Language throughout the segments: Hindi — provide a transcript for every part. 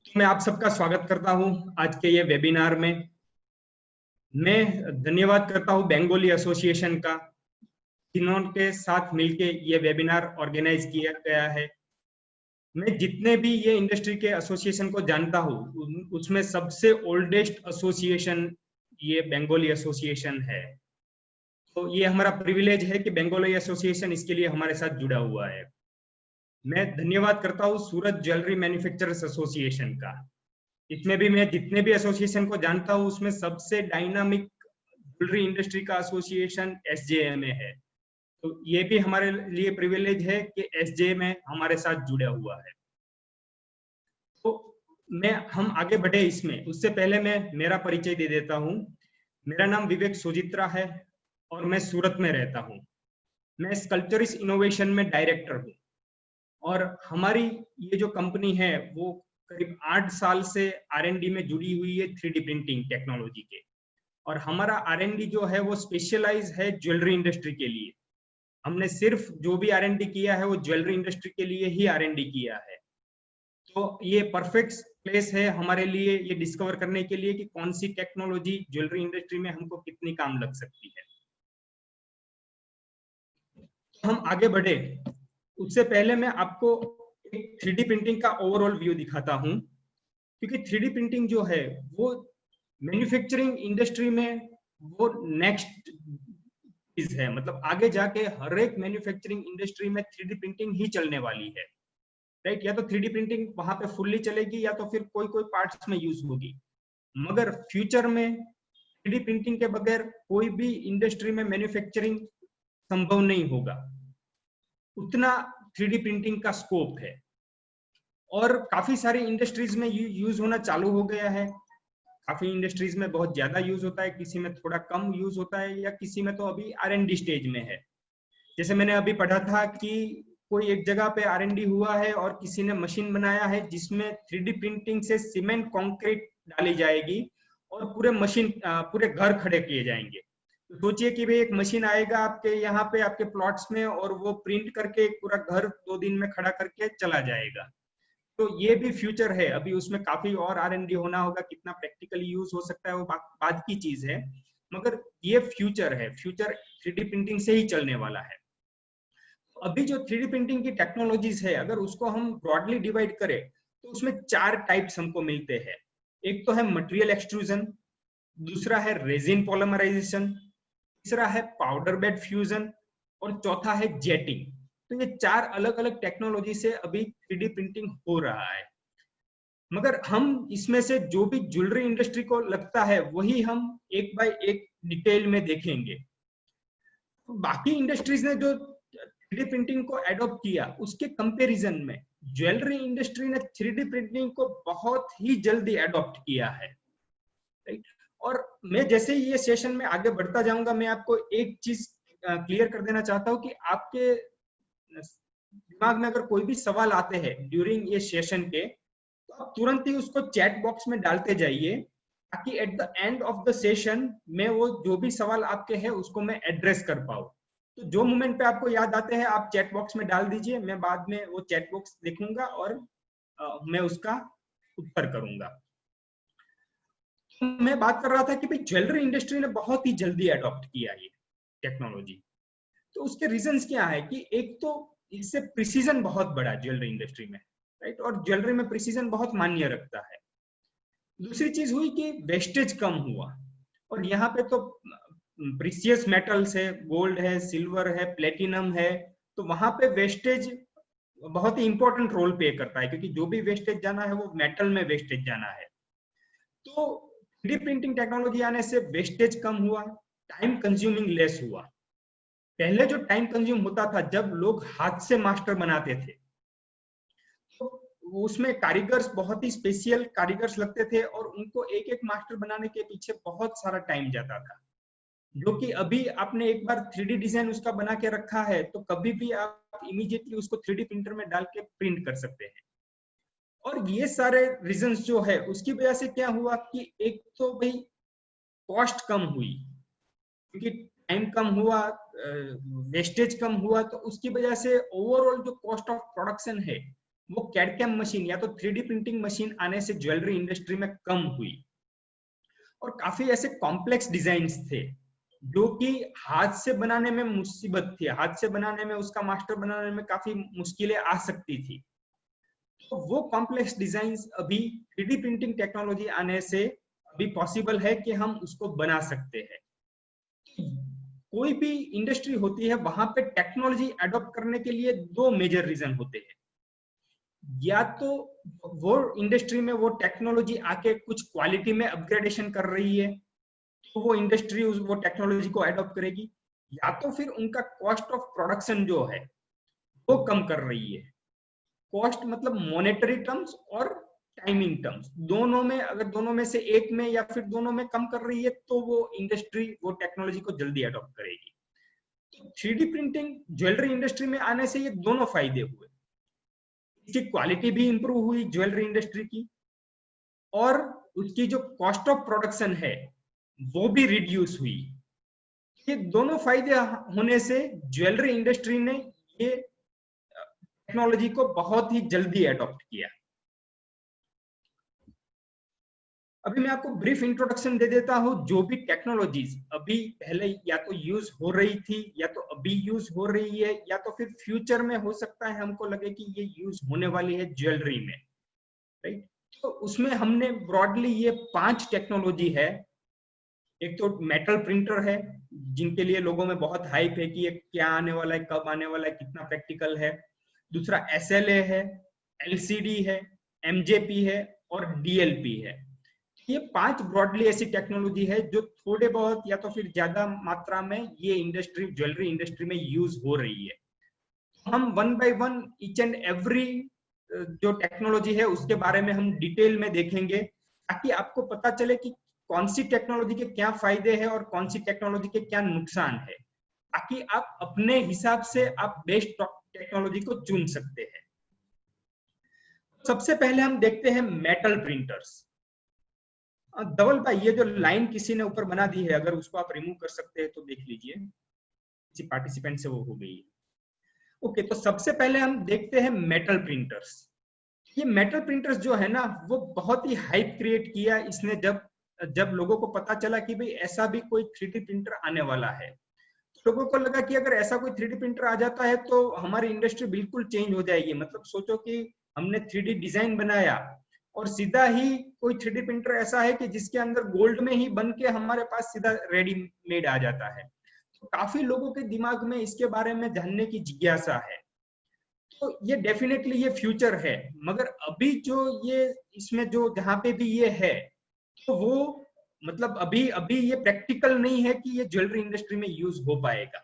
तो मैं आप सबका स्वागत करता हूं आज के ये वेबिनार में। मैं धन्यवाद करता हूं बंगाली एसोसिएशन का, जिन्होंने साथ मिलके ये वेबिनार ऑर्गेनाइज किया गया है। मैं जितने भी ये इंडस्ट्री के एसोसिएशन को जानता हूं, उसमें सबसे ओल्डेस्ट एसोसिएशन ये बंगाली एसोसिएशन है। तो ये हमारा प्रिविलेज है कि बंगाली एसोसिएशन इसके लिए हमारे साथ जुड़ा हुआ है। मैं धन्यवाद करता हूँ सूरत ज्वेलरी मैन्युफैक्चरर्स एसोसिएशन का। इसमें भी मैं जितने भी एसोसिएशन को जानता हूँ, उसमें सबसे डायनामिक ज्वेलरी इंडस्ट्री का एसोसिएशन एसजेएमए है। तो ये भी हमारे लिए प्रिविलेज है कि एसजेएमए हमारे साथ जुड़ा हुआ है। तो हम आगे बढ़े इसमें, उससे पहले मैं मेरा परिचय दे देता हूँ। मेरा नाम विवेक सोजित्रा है और मैं सूरत में रहता हूँ। मैं स्कल्पचरिस इनोवेशन में डायरेक्टर हूँ और हमारी ये जो कंपनी है वो करीब 8 साल से R&D में जुड़ी हुई है 3D प्रिंटिंग टेक्नोलॉजी के। और हमारा R&D जो है वो स्पेशलाइज है ज्वेलरी इंडस्ट्री के लिए। हमने सिर्फ जो भी R&D किया है वो ज्वेलरी इंडस्ट्री के लिए ही R&D किया है। तो ये परफेक्ट प्लेस है हमारे लिए ये डिस्कवर करने के लिए कि कौन सी टेक्नोलॉजी ज्वेलरी इंडस्ट्री में हमको कितनी काम लग सकती है। तो हम आगे बढ़े उससे पहले मैं आपको एक 3D प्रिंटिंग का ओवरऑल व्यू दिखाता हूं, क्योंकि 3D प्रिंटिंग जो है वो मैन्युफैक्चरिंग इंडस्ट्री में वो नेक्स्ट चीज है। मतलब आगे जाके हर एक मैन्युफैक्चरिंग इंडस्ट्री में 3D प्रिंटिंग ही चलने वाली है, राइट। या तो 3D प्रिंटिंग वहां पे फुल्ली चलेगी या तो फिर कोई कोई पार्ट्स में यूज होगी, मगर फ्यूचर में 3D प्रिंटिंग के बगैर कोई भी इंडस्ट्री में मैन्युफैक्चरिंग संभव नहीं होगा। उतना 3D प्रिंटिंग का स्कोप है और काफी सारी इंडस्ट्रीज में यूज होना चालू हो गया है। काफी इंडस्ट्रीज में बहुत ज्यादा यूज होता है, किसी में थोड़ा कम यूज होता है या किसी में तो अभी R&D स्टेज में है। जैसे मैंने अभी पढ़ा था कि कोई एक जगह पे R&D हुआ है और किसी ने मशीन बनाया है जिसमें 3D प्रिंटिंग से सीमेंट कंक्रीट डाली जाएगी और पूरे घर खड़े किए जाएंगे। तो सोचिए कि भाई एक मशीन आएगा आपके यहाँ पे आपके प्लॉट्स में और वो प्रिंट करके पूरा घर 2 दिन में खड़ा करके चला जाएगा। तो ये भी फ्यूचर है। अभी उसमें काफी और R&D होना होगा, कितना प्रैक्टिकली यूज हो सकता है वो बाद की चीज है, मगर ये फ्यूचर है। फ्यूचर 3D प्रिंटिंग से ही चलने वाला है। अभी जो 3D प्रिंटिंग की टेक्नोलॉजीज है, अगर उसको हम ब्रॉडली डिवाइड करें तो उसमें 4 टाइप्स हमको मिलते हैं। एक तो है मटेरियल एक्सट्रूजन, दूसरा है रेजिन पॉलीमराइजेशन, तीसरा है पाउडर बेड फ्यूजन और चौथा है जेटिंग। तो ये 4 अलग अलग टेक्नोलॉजी से अभी 3D प्रिंटिंग हो रहा है, मगर हम इसमें से जो भी ज्वेलरी इंडस्ट्री को लगता है वही हम एक बाय एक डिटेल में देखेंगे। बाकी इंडस्ट्रीज ने जो 3D प्रिंटिंग को एडॉप्ट किया उसके कंपैरिजन में ज्वेलरी इंडस्ट्री ने 3D प्रिंटिंग को बहुत ही जल्दी एडॉप्ट किया है, राइट। और मैं जैसे ही ये सेशन में आगे बढ़ता जाऊंगा, मैं आपको एक चीज क्लियर कर देना चाहता हूँ कि आपके दिमाग में अगर कोई भी सवाल आते हैं ड्यूरिंग ये सेशन के, तो आप तुरंत ही उसको चैट बॉक्स में डालते जाइए, ताकि at the end of the session में वो जो भी सवाल आपके हैं उसको मैं एड्रेस कर पाऊँ। तो जो मोमेंट पे आपको याद आते हैं आप चैट बॉक्स में डाल दीजिए, मैं बाद में वो चैट बॉक्स देखूंगा और मैं उसका उत्तर करूंगा। तो मैं बात कर रहा था कि भाई ज्वेलरी इंडस्ट्री ने बहुत ही जल्दी अडॉप्ट किया ये टेक्नोलॉजी। तो उसके रीजंस क्या है कि एक तो इससे प्रिसीजन बहुत बड़ा ज्वेलरी इंडस्ट्री में, राइट, और ज्वेलरी में प्रिसीजन बहुत मान्य रखता है। दूसरी चीज हुई कि वेस्टेज कम हुआ, और यहाँ पे तो प्रीसियस मेटल्स है, गोल्ड है, सिल्वर है, प्लेटिनम है, तो वहां पे वेस्टेज बहुत ही इंपॉर्टेंट रोल प्ले करता है, क्योंकि जो भी वेस्टेज जाना है वो मेटल में वेस्टेज जाना है। तो 3D प्रिंटिंग टेक्नोलॉजी आने से वेस्टेज कम हुआ, टाइम कंज्यूमिंग लेस हुआ। पहले जो टाइम कंज्यूम होता था जब लोग हाथ से मास्टर बनाते थे, तो उसमें कारीगर्स बहुत ही स्पेशल कारीगर्स लगते थे और उनको एक एक मास्टर बनाने के पीछे बहुत सारा टाइम जाता था। जो कि अभी आपने एक बार 3D डिजाइन उसका बना के रखा है तो कभी भी आप इमीडिएटली उसको 3D प्रिंटर में डाल के प्रिंट कर सकते हैं। और ये सारे रीजंस जो है उसकी वजह से क्या हुआ कि एक तो भाई कॉस्ट कम हुई, क्योंकि टाइम कम हुआ, वेस्टेज कम हुआ, तो उसकी वजह से ओवरऑल जो कॉस्ट ऑफ प्रोडक्शन है वो कैड कैम मशीन या तो 3D प्रिंटिंग मशीन आने से ज्वेलरी इंडस्ट्री में कम हुई, और काफी ऐसे कॉम्प्लेक्स डिजाइन्स थे जो कि हाथ से बनाने में मुसीबत थी, हाथ से बनाने में, उसका मास्टर बनाने में काफी मुश्किलें आ सकती थी। तो वो कॉम्प्लेक्स डिजाइन्स अभी 3D प्रिंटिंग टेक्नोलॉजी आने से अभी पॉसिबल है कि हम उसको बना सकते हैं। कोई भी इंडस्ट्री होती है, वहां पे टेक्नोलॉजी अडॉप्ट करने के लिए दो मेजर रीजन होते हैं। या तो वो इंडस्ट्री में वो टेक्नोलॉजी आके कुछ क्वालिटी में अपग्रेडेशन कर रही है, तो वो इंडस्ट्री वो टेक्नोलॉजी को अडॉप्ट करेगी, या तो फिर उनका कॉस्ट ऑफ प्रोडक्शन जो है वो कम कर रही है। कॉस्ट मतलब मॉनेटरी टर्म्स और टाइमिंग टर्म्स, दोनों में, अगर दोनों में से एक में या फिर दोनों में कम कर रही है, तो वो इंडस्ट्री वो टेक्नोलॉजी को जल्दी अडॉप्ट करेगी। 3D प्रिंटिंग ज्वेलरी इंडस्ट्री में आने से ये दोनों फायदे हुए, इसकी क्वालिटी भी इंप्रूव हुई ज्वेलरी इंडस्ट्री की, और उसकी जो कॉस्ट ऑफ प्रोडक्शन है वो भी रिड्यूस हुई। ये दोनों फायदे होने से ज्वेलरी इंडस्ट्री ने ये टेक्नोलॉजी को बहुत ही जल्दी अडॉप्ट किया। अभी मैं आपको ब्रीफ इंट्रोडक्शन दे देता हूं, जो भी टेक्नोलॉजीज अभी पहले या तो यूज हो रही थी, या तो अभी यूज हो रही है, या तो फिर फ्यूचर में हो सकता है हमको लगे कि ये यूज होने वाली है ज्वेलरी में, राइट। तो उसमें हमने ब्रॉडली ये 5 टेक्नोलॉजी है। एक तो मेटल प्रिंटर है, जिनके लिए लोगों में बहुत हाइप है कि ये क्या आने वाला है, कब आने वाला है, कितना प्रैक्टिकल है। दूसरा SLA है, LCD है, MJP है और DLP है। ये 5 ब्रॉडली ऐसी टेक्नोलॉजी है जो थोड़े बहुत या तो फिर ज्यादा मात्रा में ये इंडस्ट्री, ज्वेलरी इंडस्ट्री में यूज हो रही है। हम one by one each and every जो टेक्नोलॉजी है उसके बारे में हम डिटेल में देखेंगे, ताकि आपको पता चले कि कौन सी टेक्नोलॉजी के क्या फायदे हैं और कौन सी टेक्नोलॉजी के क्या नुकसान है, ताकि आप अपने हिसाब से आप बेस्ट टेक्नोलॉजी को चुन सकते हैं। सबसे पहले हम देखते हैं मेटल प्रिंटर्स। धवल भाई, ये जो लाइन किसी ने ऊपर बना दी है, अगर उसको आप रिमूव कर सकते हैं तो देख लीजिए, किसी पार्टिसिपेंट से वो हो गई है। ओके, तो सबसे पहले हम देखते हैं मेटल प्रिंटर्स। ये मेटल प्रिंटर्स जो है ना, वो बहुत ही हाइप क्रिएट किया इसने जब लोगों को पता चला कि भाई ऐसा भी कोई 3D प्रिंटर आने वाला है। लोगों को लगा कि अगर ऐसा कोई 3D प्रिंटर आ जाता है तो हमारी इंडस्ट्री बिल्कुल चेंज हो जाएगी। मतलब सोचो कि हमने 3D डिजाइन बनाया और सीधा ही कोई 3D प्रिंटर ऐसा है कि जिसके अंदर गोल्ड में ही बन के हमारे पास सीधा रेडीमेड आ जाता है। तो काफी लोगों के दिमाग में इसके बारे में जानने की जिज्ञासा है। तो ये डेफिनेटली ये फ्यूचर है, मगर अभी जो ये इसमें जो जहां पे भी ये है, तो वो मतलब अभी अभी ये प्रैक्टिकल नहीं है कि ये ज्वेलरी इंडस्ट्री में यूज हो पाएगा।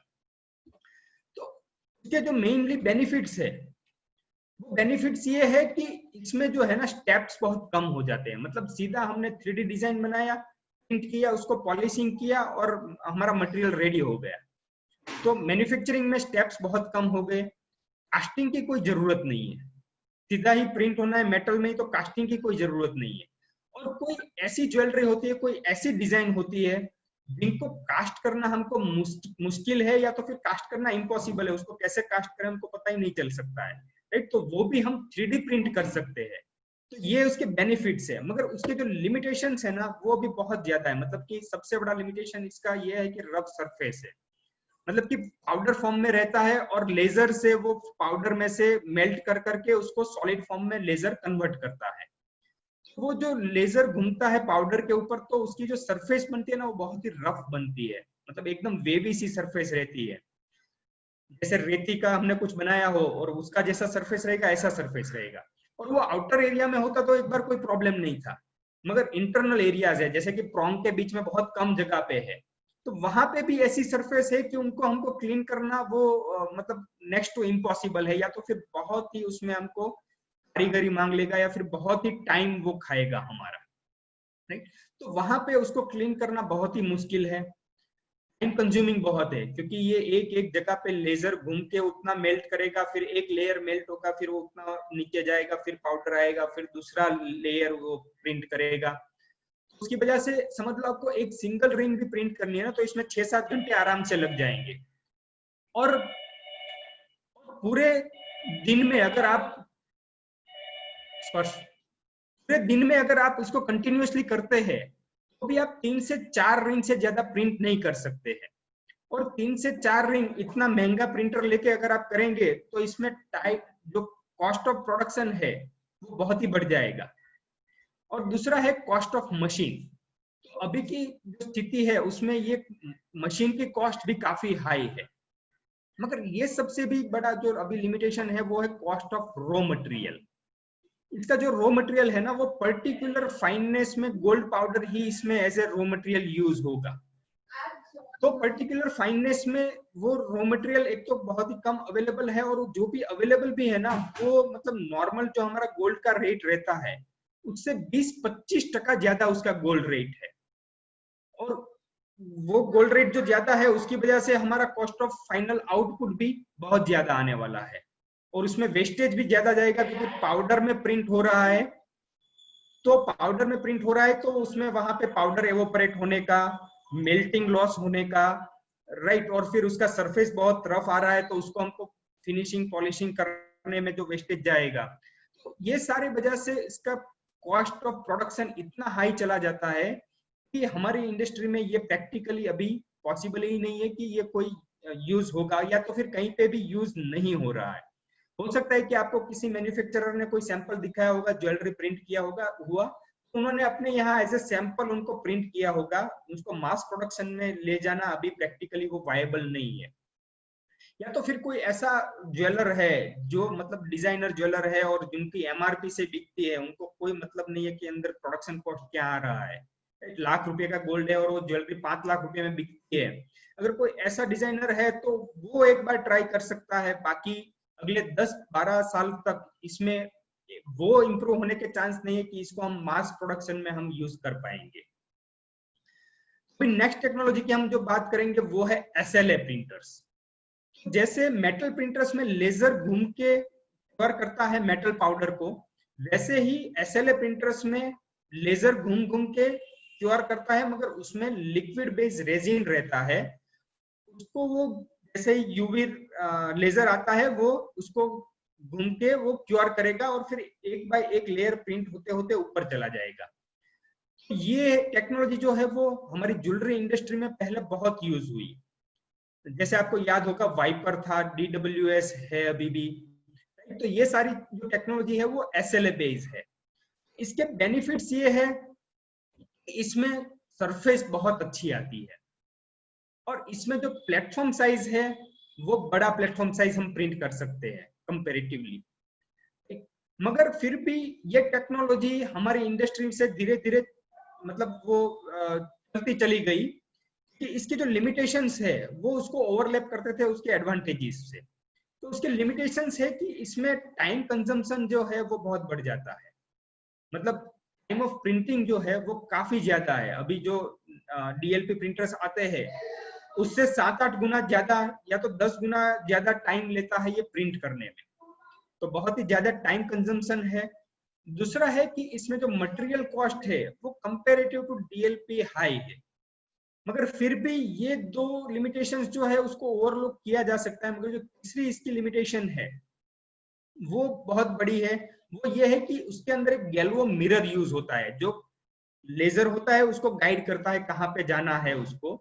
तो इसके जो मेनली बेनिफिट्स है, वो बेनिफिट्स ये है कि इसमें जो है ना स्टेप्स बहुत कम हो जाते हैं। मतलब सीधा हमने 3D डिजाइन बनाया, प्रिंट किया, उसको पॉलिशिंग किया और हमारा मटेरियल रेडी हो गया। तो मैन्युफैक्चरिंग में स्टेप्स बहुत कम हो गए, कास्टिंग की कोई जरूरत नहीं है, सीधा ही प्रिंट होना है मेटल में, तो कास्टिंग की कोई जरूरत नहीं है। और कोई ऐसी ज्वेलरी होती है, कोई ऐसी डिजाइन होती है जिनको कास्ट करना हमको मुश्किल है, या तो फिर कास्ट करना इम्पॉसिबल है, उसको कैसे कास्ट करें हमको पता ही नहीं चल सकता है, राइट। तो वो भी हम 3D प्रिंट कर सकते हैं। तो ये उसके बेनिफिट्स है, मगर उसके जो लिमिटेशंस है ना वो भी बहुत ज्यादा है। मतलब कि सबसे बड़ा लिमिटेशन इसका ये है कि रफ सरफेस है, मतलब कि पाउडर फॉर्म में रहता है और लेजर से वो पाउडर में से मेल्ट कर करके उसको सॉलिड फॉर्म में लेजर कन्वर्ट करता है। वो जो लेजर घूमता है पाउडर के ऊपर, तो उसकी जो सरफेस बनती है ना वो बहुत ही रफ बनती है, मतलब एकदम वेवी सी सरफेस रहती है। जैसे रेती का हमने कुछ बनाया हो और उसका जैसा सरफेस रहेगा ऐसा सरफेस रहेगा। और वो आउटर एरिया में होता तो एक बार कोई प्रॉब्लम नहीं था, मगर इंटरनल एरियाज है, जैसे कि प्रॉन्ग के बीच में बहुत कम जगह पे है, तो वहां पे भी ऐसी सरफेस है कि उनको हमको क्लीन करना वो मतलब नेक्स्ट टू इम्पॉसिबल है, या तो फिर बहुत ही उसमें हमको कारीगरी मांग लेगा, या फिर बहुत ही टाइम वो खाएगा हमारा, राइट। तो वहां पे उसको क्लीन करना बहुत ही मुश्किल है, टाइम कंज्यूमिंग बहुत है, क्योंकि ये एक एक जगह पे लेजर घूम के उतना मेल्ट करेगा, फिर एक लेयर मेल्ट होगा, फिर वो उतना नीचे जाएगा, फिर पाउडर आएगा, फिर दूसरा लेयर वो प्रिंट करेगा। उसकी वजह से समझ लो आपको एक सिंगल रिंग भी प्रिंट करनी है ना, तो इसमें 6-7 घंटे आराम से लग जाएंगे। और पूरे दिन में अगर आप पूरे दिन में अगर आप इसको कंटिन्यूअसली करते हैं तो भी आप 3 से 4 रिंग से ज्यादा प्रिंट नहीं कर सकते हैं। और 3 से 4 रिंग इतना महंगा प्रिंटर लेके अगर आप करेंगे तो इसमें जो कॉस्ट ऑफ प्रोडक्शन है वो बहुत ही बढ़ जाएगा। और दूसरा है कॉस्ट ऑफ मशीन। तो अभी की जो स्थिति है उसमें ये मशीन की कॉस्ट भी काफी हाई है। मगर ये सबसे भी बड़ा जो अभी लिमिटेशन है वो है कॉस्ट ऑफ रॉ मटेरियल। इसका जो रॉ मटेरियल है ना वो पर्टिकुलर फाइननेस में गोल्ड पाउडर ही इसमें as a raw material use होगा। तो पर्टिकुलर फाइननेस में वो रॉ मटेरियल एक तो बहुत ही कम अवेलेबल है, और जो भी अवेलेबल भी है ना वो मतलब नॉर्मल जो हमारा गोल्ड का रेट रहता है उससे 20-25% ज्यादा उसका गोल्ड रेट है। और वो गोल्ड रेट जो ज्यादा है उसकी वजह से हमारा कॉस्ट ऑफ फाइनल आउटपुट भी बहुत ज्यादा आने वाला है, और उसमें वेस्टेज भी ज्यादा जाएगा क्योंकि पाउडर में प्रिंट हो रहा है। तो पाउडर में प्रिंट हो रहा है तो उसमें वहां पे पाउडर एवोपरेट होने का, मेल्टिंग लॉस होने का, राइट, और फिर उसका सरफेस बहुत रफ आ रहा है तो उसको हमको फिनिशिंग पॉलिशिंग करने में जो वेस्टेज जाएगा, तो ये सारे वजह से इसका कॉस्ट ऑफ प्रोडक्शन इतना हाई चला जाता है कि हमारी इंडस्ट्री में ये प्रैक्टिकली अभी पॉसिबल ही नहीं है कि ये कोई यूज होगा, या तो फिर कहीं पे भी यूज नहीं हो रहा है। हो सकता है कि आपको किसी मैन्युफैक्चरर ने कोई सैंपल दिखाया होगा, ज्वेलरी प्रिंट किया होगा हुआ, तो उन्होंने अपने यहाँ एज ए सैंपल उनको प्रिंट किया होगा, उसको मास प्रोडक्शन में ले जाना अभी प्रैक्टिकली वो वायबल नहीं है। या तो फिर कोई ऐसा ज्वेलर है जो मतलब डिजाइनर ज्वेलर है और जिनकी एमआरपी से बिकती है, उनको कोई मतलब नहीं है कि अंदर प्रोडक्शन कॉस्ट क्या आ रहा है। 1 लाख रुपए का गोल्ड है और वो ज्वेलरी 5 लाख रुपए में बिकती है। अगर कोई ऐसा डिजाइनर है तो वो एक बार ट्राई कर सकता है, बाकी अगले 10-12 साल तक इसमें वो इंप्रूव होने के चांस नहीं है कि इसको हम मास प्रोडक्शन में हम यूज कर पाएंगे। फिर नेक्स्ट टेक्नोलॉजी की हम जो बात करेंगे वो है SLA प्रिंटर्स। जैसे मेटल प्रिंटर्स में लेजर घूम के कवर करता है मेटल पाउडर को, वैसे ही SLA प्रिंटर्स में लेजर घूम घूम के क्योर करता है, मगर उसमें लिक्विड बेस्ड रेजिन रहता है। उसको वो जैसे ही यूवी लेजर आता है वो उसको घूम के वो क्योर करेगा और फिर एक बाय एक लेयर प्रिंट होते होते ऊपर चला जाएगा। ये टेक्नोलॉजी जो है वो हमारी ज्वेलरी इंडस्ट्री में पहले बहुत यूज हुई। जैसे आपको याद होगा वाइपर था, DWS है अभी भी। तो ये सारी जो टेक्नोलॉजी है वो SLA बेस्ड है। इसके बेनिफिट्स ये है, इसमें सरफेस बहुत अच्छी आती है और इसमें जो प्लेटफॉर्म साइज है वो बड़ा प्लेटफॉर्म साइज हम प्रिंट कर सकते हैं कंपैरेटिवली। मगर फिर भी ये टेक्नोलॉजी हमारी इंडस्ट्री से धीरे धीरे मतलब वो चलती चली गई कि इसकी जो लिमिटेशंस है वो उसको ओवरलैप करते थे उसके एडवांटेजेस से। तो उसके लिमिटेशंस है कि इसमें टाइम कंजम्पशन जो है वो बहुत बढ़ जाता है, मतलब टाइम ऑफ प्रिंटिंग जो है वो काफी ज्यादा है। अभी जो DLP प्रिंटर्स आते हैं उससे 7-8 गुना ज्यादा या तो 10 गुना ज्यादा टाइम लेता है ये प्रिंट करने में, तो बहुत ही ज्यादा टाइम कंजम्पशन है। दूसरा है कि इसमें जो मटेरियल कॉस्ट है वो कंपेरेटिव टू DLP हाई है, मगर फिर भी ये दो लिमिटेशंस जो है उसको ओवरलुक किया जा सकता है। मगर जो तीसरी इसकी लिमिटेशन है वो बहुत बड़ी है, वो ये है कि उसके अंदर एक गैल्वो मिरर यूज होता है, जो लेजर होता है उसको गाइड करता है कहाँ पे जाना है उसको।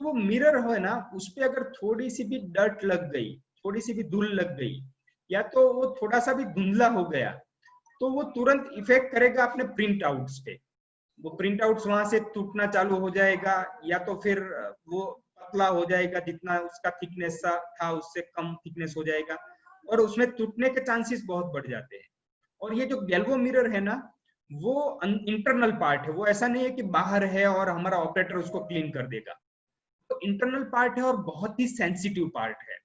तो वो मिरर है ना, उस पे अगर थोड़ी सी भी डर्ट लग गई, थोड़ी सी भी धूल लग गई, या तो वो थोड़ा सा भी धुंधला हो गया, तो वो तुरंत इफेक्ट करेगा अपने प्रिंट आउट्स पे। वो प्रिंट आउट्स वहां से टूटना चालू हो जाएगा, या तो फिर वो पतला हो जाएगा, जितना उसका थिकनेस था उससे कम थिकनेस हो जाएगा, और उसमें टूटने के चांसेस बहुत बढ़ जाते हैं। और ये जो गैल्वो मिरर है ना वो इंटरनल पार्ट है, वो ऐसा नहीं है कि बाहर है और हमारा ऑपरेटर उसको क्लीन कर देगा। तो इंटरनल पार्ट है और बहुत ही सेंसिटिव पार्ट है,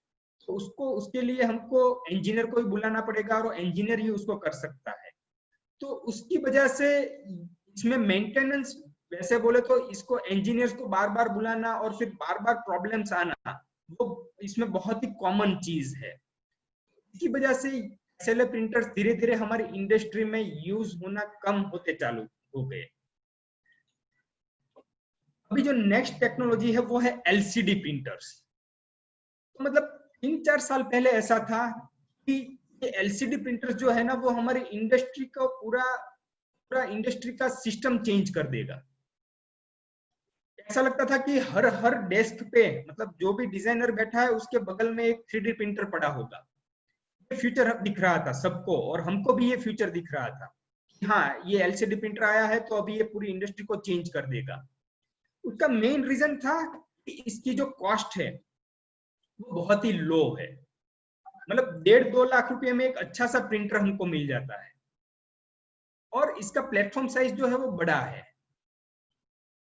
तो उसको उसके लिए हमको इंजीनियर को ही बुलाना पड़ेगा और इंजीनियर ही उसको कर सकता है। तो उसकी वजह से इसमें मेंटेनेंस, वैसे बोले तो इसको इंजीनियर्स को बार बार बुलाना और फिर बार बार प्रॉब्लम्स आना वो इसमें बहुत ही कॉमन चीज है। इसकी वजह से SLA प्रिंटर्स धीरे धीरे हमारी इंडस्ट्री में यूज होना कम होते चालू हो गए। अभी जो नेक्स्ट टेक्नोलॉजी है वो है LCD प्रिंटर्स। तो मतलब 3-4 साल पहले ऐसा था कि ये एलसीडी प्रिंटर्स जो है ना वो हमारी इंडस्ट्री का पूरा इंडस्ट्री का सिस्टम चेंज कर देगा। ऐसा लगता था कि हर डेस्क पे मतलब जो भी डिजाइनर बैठा है उसके बगल में एक 3D प्रिंटर पड़ा होगा। ये फ्यूचर दिख रहा था सबको, और हमको भी ये फ्यूचर दिख रहा था कि हाँ ये एलसीडी प्रिंटर आया है तो अभी ये पूरी इंडस्ट्री को चेंज कर देगा। उसका मेन रीजन था कि इसकी जो कॉस्ट है वो बहुत ही लो है, मतलब 1.5-2 लाख रुपए में एक अच्छा सा प्रिंटर हमको मिल जाता है, और इसका प्लेटफॉर्म साइज जो है वो बड़ा है।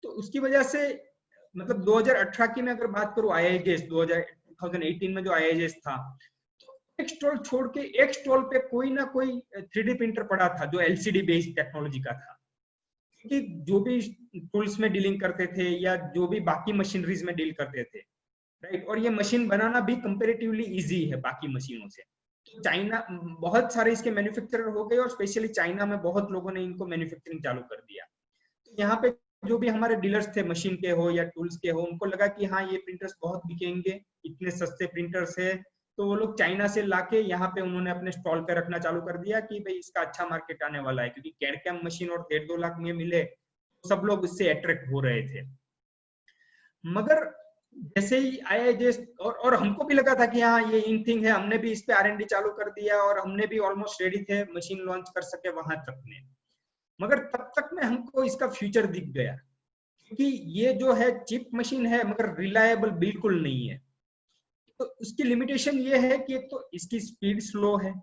तो उसकी वजह से मतलब 2018 की मैं अगर बात करूं, IIJS 2018 में जो IIJS था, तो एक स्टॉल छोड़ के एक स्टॉल पे कोई ना कोई 3D प्रिंटर पड़ा था जो LCD बेस्ड टेक्नोलॉजी का था। क्योंकि जो भी टूल्स में डीलिंग करते थे या जो भी बाकी मशीनरीज में डील करते थे, राइट, और ये मशीन बनाना भी कंपेरेटिवली इजी है बाकी मशीनों से। तो चाइना, बहुत सारे इसके मैन्युफैक्चरर हो गए और स्पेशली चाइना में बहुत लोगों ने इनको मैन्युफैक्चरिंग चालू कर दिया। तो यहाँ पे जो भी हमारे डीलर्स थे मशीन के हो या टूल्स के हो, उनको लगा कि हाँ ये प्रिंटर्स बहुत बिकेंगे, इतने सस्ते प्रिंटर्स है, तो वो लोग चाइना से लाके यहाँ पे उन्होंने अपने स्टॉल पे रखना चालू कर दिया कि भाई इसका अच्छा मार्केट आने वाला है, क्योंकि कैड कैम मशीन और 1.5-2 लाख में मिले तो सब लोग इससे अट्रैक्ट हो रहे थे। मगर जैसे ही IIJS और हमको भी लगा था कि हाँ ये इन थिंग है, हमने भी इस पे R&D चालू कर दिया और हमने भी ऑलमोस्ट रेडी थे मशीन लॉन्च कर सके वहां तक में। मगर तब तक में हमको इसका फ्यूचर दिख गया, क्योंकि ये जो है चिप मशीन है मगर रिलायबल बिल्कुल नहीं है। तो उसकी लिमिटेशन ये है कि एक तो इसकी स्पीड स्लो है,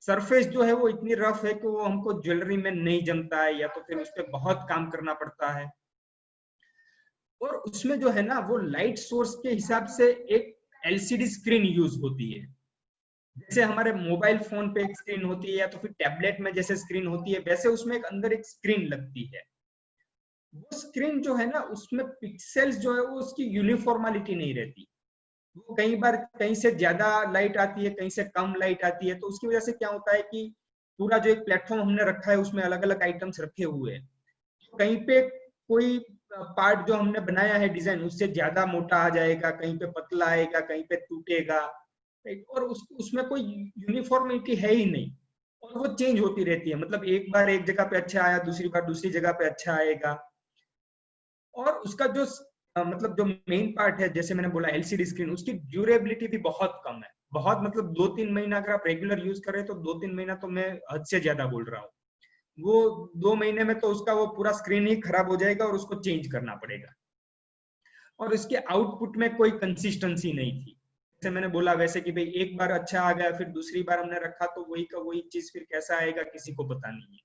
सरफेस जो है वो इतनी रफ है कि वो हमको ज्वेलरी में नहीं जमता है, या तो फिर उस पर बहुत काम करना पड़ता है। और उसमें जो है ना वो लाइट सोर्स के हिसाब से एक LCD स्क्रीन यूज होती है, जैसे हमारे मोबाइल फोन पे एक स्क्रीन होती है या तो फिर टैबलेट में जैसे स्क्रीन होती है, वैसे उसमें एक अंदर एक स्क्रीन लगती है। वो स्क्रीन जो है ना उसमें पिक्सेल्स जो है वो उसकी यूनिफॉर्मालिटी नहीं रहती, वो कई बार कहीं से ज्यादा लाइट आती है, कहीं से कम लाइट आती है। तो उसकी वजह से क्या होता है कि पूरा जो एक प्लेटफॉर्म हमने रखा है उसमें अलग अलग आइटम्स रखे हुए हैं, तो कहीं पे कोई पार्ट जो हमने बनाया है डिजाइन उससे ज्यादा मोटा आ जाएगा, कहीं पे पतला आएगा, कहीं पे टूटेगा, और उसमें कोई यूनिफॉर्मिटी है ही नहीं, और वो चेंज होती रहती है, मतलब एक बार एक जगह पे अच्छा आया, दूसरी बार दूसरी जगह पे अच्छा आएगा। और उसका जो मतलब जो मेन पार्ट है, जैसे मैंने बोला LCD स्क्रीन, उसकी ड्यूरेबिलिटी भी बहुत कम है, बहुत मतलब 2-3 महीना अगर आप रेगुलर यूज करें तो 2-3 महीना तो मैं हद से ज्यादा बोल रहा हूँ, वो 2 महीने में तो उसका वो पूरा स्क्रीन ही खराब हो जाएगा और उसको चेंज करना पड़ेगा। और उसके आउटपुट में कोई कंसिस्टेंसी नहीं थी, जैसे मैंने बोला वैसे कि भाई एक बार अच्छा आ गया, फिर दूसरी बार हमने रखा तो वही का वही चीज फिर कैसा आएगा किसी को पता नहीं है।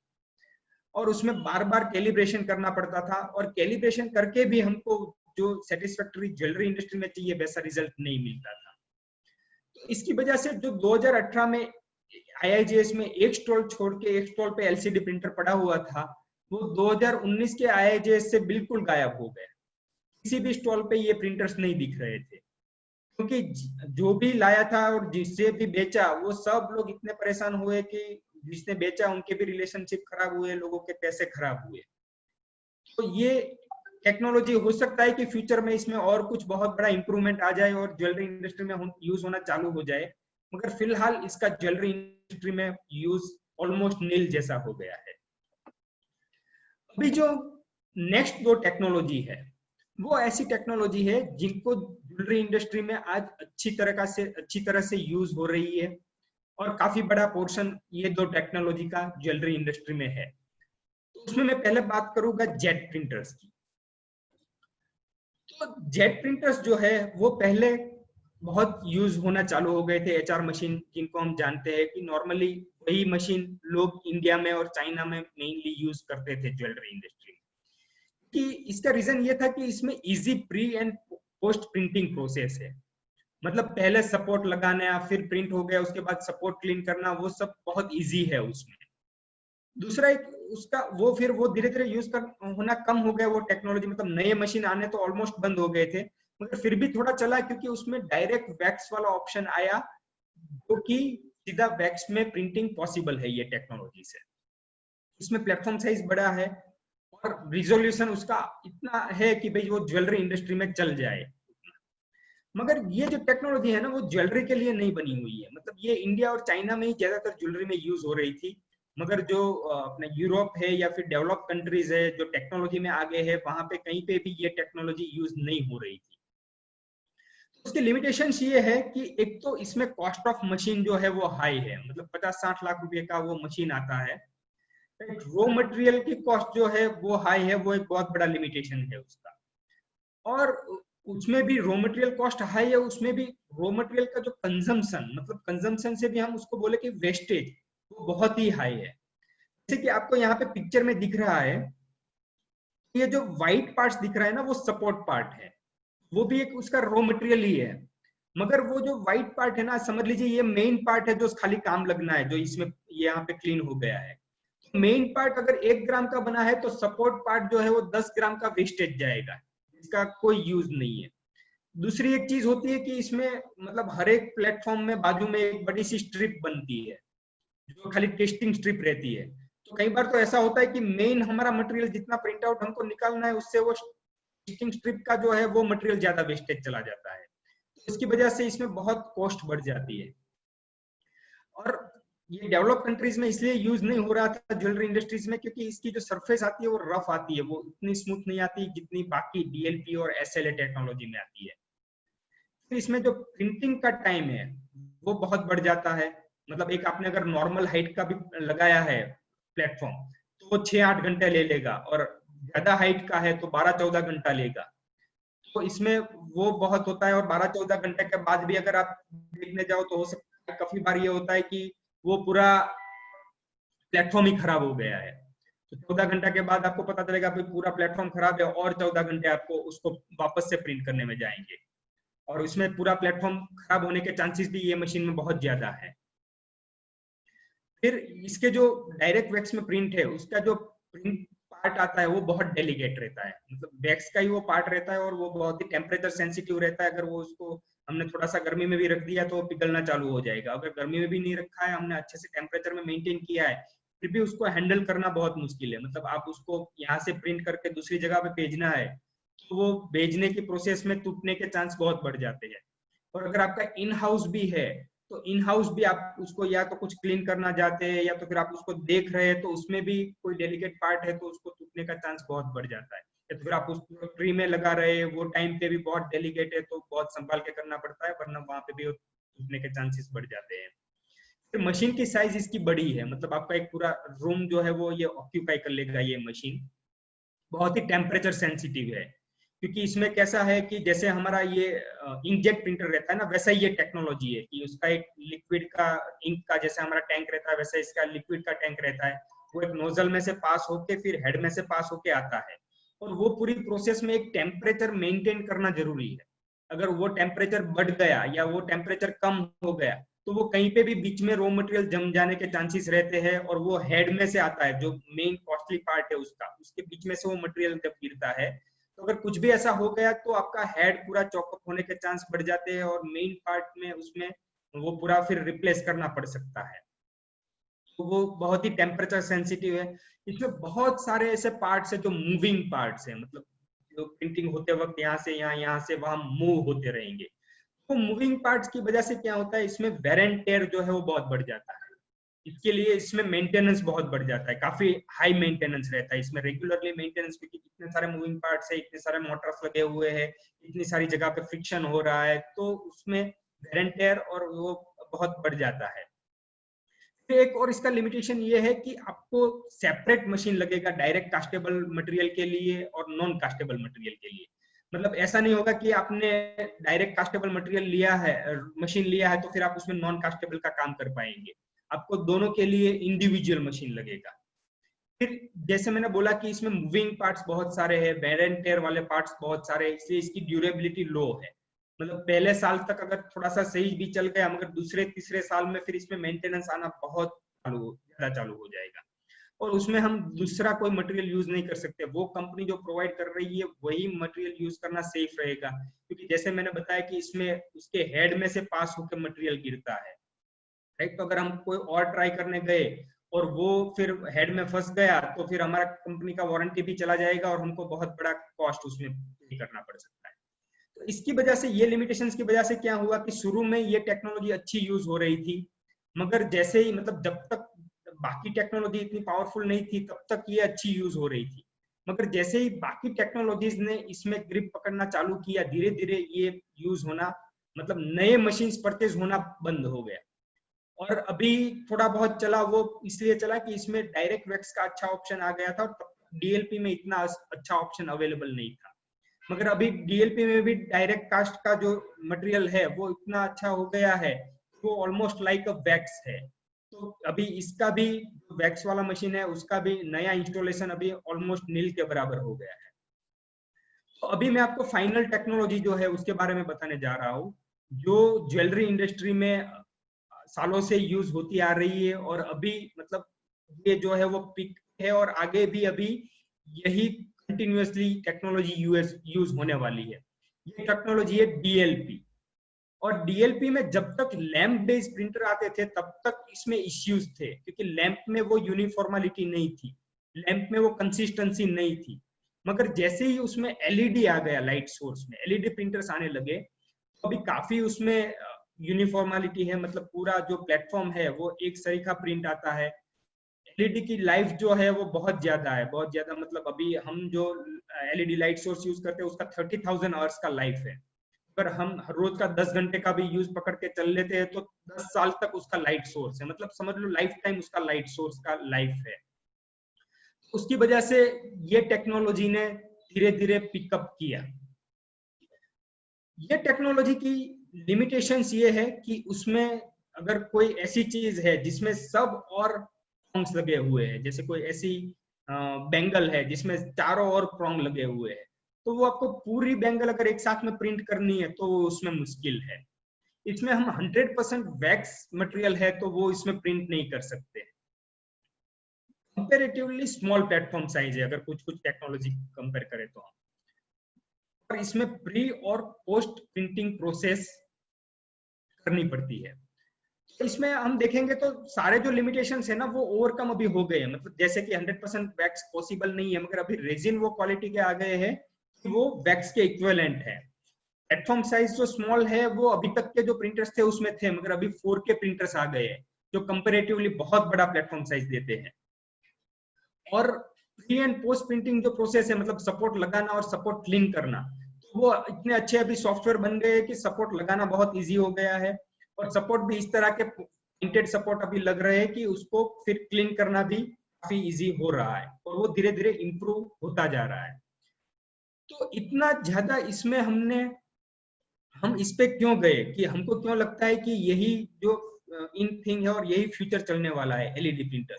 और उसमें बार बार कैलिब्रेशन करना पड़ता था, और कैलिब्रेशन करके भी हमको जो सेटिस्फैक्टरी ज्वेलरी इंडस्ट्री में चाहिए वैसा रिजल्ट नहीं मिलता था। तो इसकी वजह से जो 2018 में IIJS में एक स्टॉल छोड़ के एक स्टॉल पे LCD प्रिंटर पड़ा हुआ था, वो 2019 के IIJS से बिल्कुल गायब हो गया। किसी भी स्टॉल पे ये प्रिंटर्स नहीं दिख रहे थे, क्योंकि जो भी लाया था और जिससे भी बेचा वो सब लोग इतने परेशान हुए कि जिसने बेचा उनके भी रिलेशनशिप खराब हुए, लोगों के पैसे खराब हुए। तो ये टेक्नोलॉजी हो सकता है कि फ्यूचर में इसमें और कुछ बहुत बड़ा इंप्रूवमेंट आ जाए और ज्वेलरी इंडस्ट्री में यूज होना चालू हो जाए, मगर फिलहाल इसका ज्वेलरी इंडस्ट्री में यूज ऑलमोस्ट नील जैसा हो गया है। अभी जो नेक्स्ट 2 टेक्नोलॉजी है वो ऐसी टेक्नोलॉजी है जिनको ज्वेलरी इंडस्ट्री में आज अच्छी तरह से यूज हो रही है, और काफी बड़ा पोर्शन ये 2 टेक्नोलॉजी का ज्वेलरी इंडस्ट्री में है। तो उसमें मैं पहले बात करूंगा जेट प्रिंटर्स की। तो जेट प्रिंटर्स जो है वो पहले बहुत यूज होना चालू हो गए थे, HR मशीन जिनको हम जानते हैं कि नॉर्मली वही मशीन लोग इंडिया में और चाइना में मेनली यूज करते थे ज्वेलरी इंडस्ट्री में। कि इसका रीजन ये था कि इसमें easy pre and post printing process है, मतलब पहले सपोर्ट लगाना फिर प्रिंट हो गया उसके बाद सपोर्ट क्लीन करना, वो सब बहुत इजी है उसमें। दूसरा एक उसका वो फिर वो धीरे धीरे यूज कर होना कम हो गया वो टेक्नोलॉजी, मतलब नए मशीन आने तो ऑलमोस्ट बंद हो गए थे, मगर फिर भी थोड़ा चला क्योंकि उसमें डायरेक्ट वैक्स वाला ऑप्शन आया, जो कि सीधा वैक्स में प्रिंटिंग पॉसिबल है ये टेक्नोलॉजी से। इसमें प्लेटफॉर्म साइज बड़ा है और रिजोल्यूशन उसका इतना है कि भाई वो ज्वेलरी इंडस्ट्री में चल जाए। मगर ये जो टेक्नोलॉजी है ना वो ज्वेलरी के लिए नहीं बनी हुई है। मतलब ये इंडिया और चाइना में ही ज्यादातर ज्वेलरी में यूज हो रही थी, मगर जो अपना यूरोप है या फिर डेवलप कंट्रीज है जो टेक्नोलॉजी में आगे है, वहां पे कहीं पे भी ये टेक्नोलॉजी यूज नहीं हो रही थी। उसकी लिमिटेशंस ये है कि एक तो इसमें कॉस्ट ऑफ मशीन जो है वो हाई है, मतलब 50-60 लाख रुपए का वो मशीन आता है। रॉ मटेरियल की कॉस्ट जो है वो हाई है, वो एक बहुत बड़ा लिमिटेशन है उसका। और उसमें भी रॉ मटेरियल कॉस्ट हाई है, उसमें भी रॉ मटेरियल का जो कंजम्पशन, मतलब कंजम्पशन से भी हम उसको बोले कि वेस्टेज, वो बहुत ही हाई है। जैसे कि आपको यहाँ पे पिक्चर में दिख रहा है, ये जो व्हाइट पार्ट्स दिख रहा है ना वो सपोर्ट पार्ट है, वो भी एक उसका रॉ मटेरियल ही है। मगर वो जो व्हाइट पार्ट है ना, समझ लीजिए ये मेन पार्ट है जो खाली काम लगना है, जो इसमें यहाँ पे क्लीन हो गया है। मेन पार्ट अगर 1 ग्राम का बना है तो सपोर्ट पार्ट जो है वो 10 ग्राम का वेस्टेज जाएगा, इसका कोई यूज नहीं है। दूसरी एक चीज होती है कि इसमें मतलब हर एक प्लेटफॉर्म में बाजू में एक बड़ी सी स्ट्रिप बनती है जो खाली टेस्टिंग स्ट्रिप रहती है। तो कई बार तो ऐसा होता है कि मेन हमारा मटेरियल जितना प्रिंट आउट हमको निकालना है उससे वो टेस्टिंग स्ट्रिप का जो है वो मटेरियल ज्यादा वेस्टेज चला जाता है। तो इसकी वजह से इसमें बहुत कॉस्ट बढ़ जाती है। और ये डेवलप कंट्रीज में इसलिए यूज नहीं हो रहा था ज्वेलरी इंडस्ट्रीज में, क्योंकि इसकी जो सरफेस आती है वो रफ आती है, वो इतनी स्मूथ नहीं आती जितनी बाकी डीएलपी और एसएलए टेक्नोलॉजी में आती है। फिर इसमें जो प्रिंटिंग का टाइम है वो बहुत बढ़ जाता है। मतलब एक आपने अगर नॉर्मल हाइट का भी लगाया है प्लेटफॉर्म तो वो 6-8 घंटे ले लेगा, और ज्यादा हाइट का है तो 12-14 घंटा लेगा। तो इसमें वो बहुत होता है। और 12-14 घंटे के बाद भी अगर आप देखने जाओ तो हो सकता है, काफी बार ये होता है कि वो पूरा प्लेटफॉर्म ही खराब हो गया है। तो 14 घंटा के बाद आपको पता चलेगा कि पूरा प्लेटफॉर्म खराब है, और 14 घंटे आपको उसको वापस से प्रिंट करने में जाएंगे, और इसमें पूरा प्लेटफॉर्म खराब होने के चांसेस भी ये मशीन में बहुत ज्यादा है। फिर इसके जो डायरेक्ट वैक्स में प्रिंट है उसका जो प्रिंट पार्ट आता है वो बहुत डेलिकेट रहता है, मतलब वैक्स का ही वो पार्ट रहता है, और वो बहुत ही टेम्परेचर सेंसिटिव रहता है। अगर वो उसको हमने थोड़ा सा गर्मी में भी रख दिया तो पिघलना चालू हो जाएगा। अगर गर्मी में भी नहीं रखा है हमने, अच्छे से टेम्परेचर में मेंटेन किया है, फिर भी उसको हैंडल करना बहुत मुश्किल है। मतलब आप उसको यहाँ से प्रिंट करके दूसरी जगह पे भेजना है तो वो भेजने की प्रोसेस में टूटने के चांस बहुत बढ़ जाते हैं। और अगर आपका इन हाउस भी है तो इन हाउस भी आप उसको या तो कुछ क्लीन करना चाहते हैं या तो फिर आप उसको देख रहे हैं तो उसमें भी कोई डेलिकेट पार्ट है तो उसको टूटने का चांस बहुत बढ़ जाता है। या तो फिर आप उसको ट्री में लगा रहे हैं, वो टाइम पे भी बहुत डेलिकेट है तो बहुत संभाल के करना पड़ता है, वरना वहां पे भी टूटने के चांसेस बढ़ जाते हैं। फिर मशीन की साइज इसकी बड़ी है, मतलब आपका एक पूरा रूम जो है वो ये ऑक्यूपाई कर लेगा ये मशीन। बहुत ही टेम्परेचर सेंसिटिव है, क्योंकि इसमें कैसा है कि जैसे हमारा ये इंकजेट प्रिंटर रहता है ना, वैसा ही ये टेक्नोलॉजी है कि उसका एक लिक्विड का इंक का जैसे हमारा टैंक रहता है वैसा इसका लिक्विड का टैंक रहता है। वो एक नोजल में से पास होके फिर हेड में से पास होके आता है, और वो पूरी प्रोसेस में एक टेम्परेचर मेंटेन करना जरूरी है। अगर वो टेम्परेचर बढ़ गया या वो टेम्परेचर कम हो गया तो वो कहीं पे भी बीच में रॉ मटेरियल जम जाने के चांसेस रहते हैं, और वो हेड में से आता है जो मेन कॉस्टली पार्ट है उसका, उसके बीच में से वो मटेरियल जब गिरता है तो अगर कुछ भी ऐसा हो गया तो आपका हेड पूरा चॉकअप होने के चांस बढ़ जाते हैं, और मेन पार्ट में उसमें वो पूरा फिर रिप्लेस करना पड़ सकता है। तो वो बहुत ही टेम्परेचर सेंसिटिव है। इसमें बहुत सारे ऐसे पार्ट्स है जो मूविंग पार्ट्स है, मतलब जो प्रिंटिंग होते वक्त यहाँ से यहाँ से वहां मूव होते रहेंगे। तो मूविंग पार्ट्स की वजह से क्या होता है, इसमें वेर एंड टेयर जो है वो बहुत बढ़ जाता है। इसके लिए इसमें मेंटेनेंस बहुत बढ़ जाता है, काफी हाई मेंटेनेंस रहता है इसमें, रेगुलरली मेंटेनेंस, क्योंकि इतने सारे मूविंग पार्ट्स है, इतने सारे मोटर्स लगे हुए हैं, इतनी सारी जगह पे फ्रिक्शन हो रहा है, तो उसमें वेर एंड टेयर और वो बहुत बढ़ जाता है। एक और इसका लिमिटेशन ये है कि आपको सेपरेट मशीन लगेगा डायरेक्ट कास्टेबल मटेरियल के लिए और नॉन कास्टेबल मटेरियल के लिए। मतलब ऐसा नहीं होगा कि आपने डायरेक्ट कास्टेबल मटेरियल लिया है, मशीन लिया है तो फिर आप उसमें नॉन कास्टेबल का काम कर पाएंगे। आपको दोनों के लिए इंडिविजुअल मशीन लगेगा। फिर जैसे मैंने बोला कि इसमें मूविंग पार्ट्स बहुत सारे हैं, वेयर एंड टेयर वाले पार्ट्स बहुत सारे हैं, इसलिए इसकी ड्यूरेबिलिटी लो है। मतलब पहले साल तक अगर थोड़ा सा सही भी चल गया, मगर दूसरे तीसरे साल में फिर इसमें मेंटेनेंस आना बहुत ज्यादा चालू हो जाएगा, और उसमें हम दूसरा कोई मटेरियल यूज नहीं कर सकते। वो कंपनी जो प्रोवाइड कर रही है वही मटेरियल यूज करना सेफ रहेगा, क्योंकि जैसे मैंने बताया कि इसमें उसके हेड में से पास होकर मटेरियल गिरता है, राइट। तो अगर हम कोई और ट्राई करने गए और वो फिर हेड में फंस गया तो फिर हमारा कंपनी का वारंटी भी चला जाएगा और हमको बहुत बड़ा कॉस्ट उसमें पे करना पड़ सकता है। तो इसकी वजह से, ये लिमिटेशंस की वजह से क्या हुआ कि शुरू में ये टेक्नोलॉजी अच्छी यूज हो रही थी, मगर जैसे ही मतलब जब तक बाकी टेक्नोलॉजी इतनी पावरफुल नहीं थी तब तक ये अच्छी यूज हो रही थी, मगर जैसे ही बाकी टेक्नोलॉजीज ने इसमें ग्रिप पकड़ना चालू किया, धीरे धीरे ये यूज होना, मतलब नए मशीन्स परचेज होना बंद हो गया। और अभी थोड़ा बहुत चला, वो इसलिए चला कि इसमें डायरेक्ट वैक्स का अच्छा ऑप्शन आ गया था और डीएलपी में इतना अच्छा ऑप्शन अवेलेबल नहीं था। मगर अभी डीएलपी में भी डायरेक्ट कास्ट का जो मटेरियल है वो इतना अच्छा हो गया है, वो ऑलमोस्ट लाइक अ वैक्स है। तो अभी इसका भी वैक्स वाला मशीन है, उसका भी नया इंस्टॉलेशन अभी ऑलमोस्ट नील के बराबर हो गया है। तो अभी मैं आपको फाइनल टेक्नोलॉजी जो है उसके बारे में बताने जा रहा हूँ, जो ज्वेलरी इंडस्ट्री में सालों से यूज होती आ रही है, और अभी मतलब ये जो है वो पिक है, और आगे भी अभी यही कंटिन्यूअसली टेक्नोलॉजी यूज होने वाली है। ये टेक्नोलॉजी है डीएलपी। और डीएलपी में जब तक लैंप बेस्ड प्रिंटर आते थे तब तक इसमें इश्यूज थे, क्योंकि लैंप में वो यूनिफॉर्मलिटी नहीं थी, लैंप में वो कंसिस्टेंसी नहीं थी। मगर जैसे ही उसमें एलईडी आ गया, लाइट सोर्स में एलईडी प्रिंटर्स आने लगे, तो अभी काफी उसमें यूनिफॉर्मलिटी है, मतलब पूरा जो प्लेटफॉर्म है वो एक सरीखा प्रिंट आता है। एलईडी की लाइफ जो है वो बहुत ज्यादा है, बहुत ज्यादा, मतलब अभी हम जो एलईडी लाइट सोर्स यूज करते हैं उसका 30,000 आवर्स का लाइफ है। अगर हम रोज का 10 घंटे का भी यूज पकड़ के चल लेते हैं तो 10 साल तक उसका लाइट सोर्स है, मतलब समझ लो लाइफ टाइम उसका लाइट सोर्स का लाइफ है। उसकी वजह से ये टेक्नोलॉजी ने धीरे धीरे पिकअप किया। ये टेक्नोलॉजी की लिमिटेशंस ये है कि उसमें अगर कोई ऐसी चीज है जिसमें सब और प्रॉन्ग्स लगे हुए हैं, जैसे कोई ऐसी बैंगल है जिसमें चारों ओर प्रॉन्ग लगे हुए हैं, तो वो आपको पूरी बैंगल अगर एक साथ में प्रिंट करनी है तो वो उसमें मुश्किल है। इसमें हम 100% वैक्स मटेरियल है तो वो इसमें प्रिंट नहीं कर सकते। कंपेरेटिवली स्मॉल प्लेटफॉर्म साइज है अगर कुछ कुछ टेक्नोलॉजी कंपेयर करें तो हम, और इसमें प्री और पोस्ट प्रिंटिंग प्रोसेस करनी पड़ती है। इसमें हम देखेंगे तो सारे जो लिमिटेशंस है ना वो ओवरकम अभी हो गए हैं, मतलब जैसे कि 100% वैक्स पॉसिबल नहीं है, मगर अभी रेजिन वो क्वालिटी के आ गए हैं कि वो वैक्स के इक्विवेलेंट है। प्लेटफॉर्म साइज जो स्मॉल है वो अभी तक के जो प्रिंटर्स थे उसमें थे, मगर अभी 4K प्रिंटर्स आ गए हैं जो कंपैरेटिवली बहुत बड़ा प्लेटफॉर्म साइज देते हैं। और प्री एंड पोस्ट प्रिंटिंग जो प्रोसेस है, मतलब सपोर्ट लगाना और सपोर्ट क्लीन करना, तो वो इतने अच्छे अभी सॉफ्टवेयर बन गए कि सपोर्ट लगाना बहुत इजी हो गया है, और सपोर्ट भी इस तरह के प्रिंटेड सपोर्ट अभी लग रहे हैं कि उसको फिर क्लीन करना भी काफी इजी हो रहा है, और वो धीरे धीरे इंप्रूव होता जा रहा है। तो इतना ज्यादा इसमें हम इस पे क्यों गए, कि हमको क्यों लगता है कि यही जो इन थिंग है और यही फ्यूचर चलने वाला है एलईडी प्रिंटर,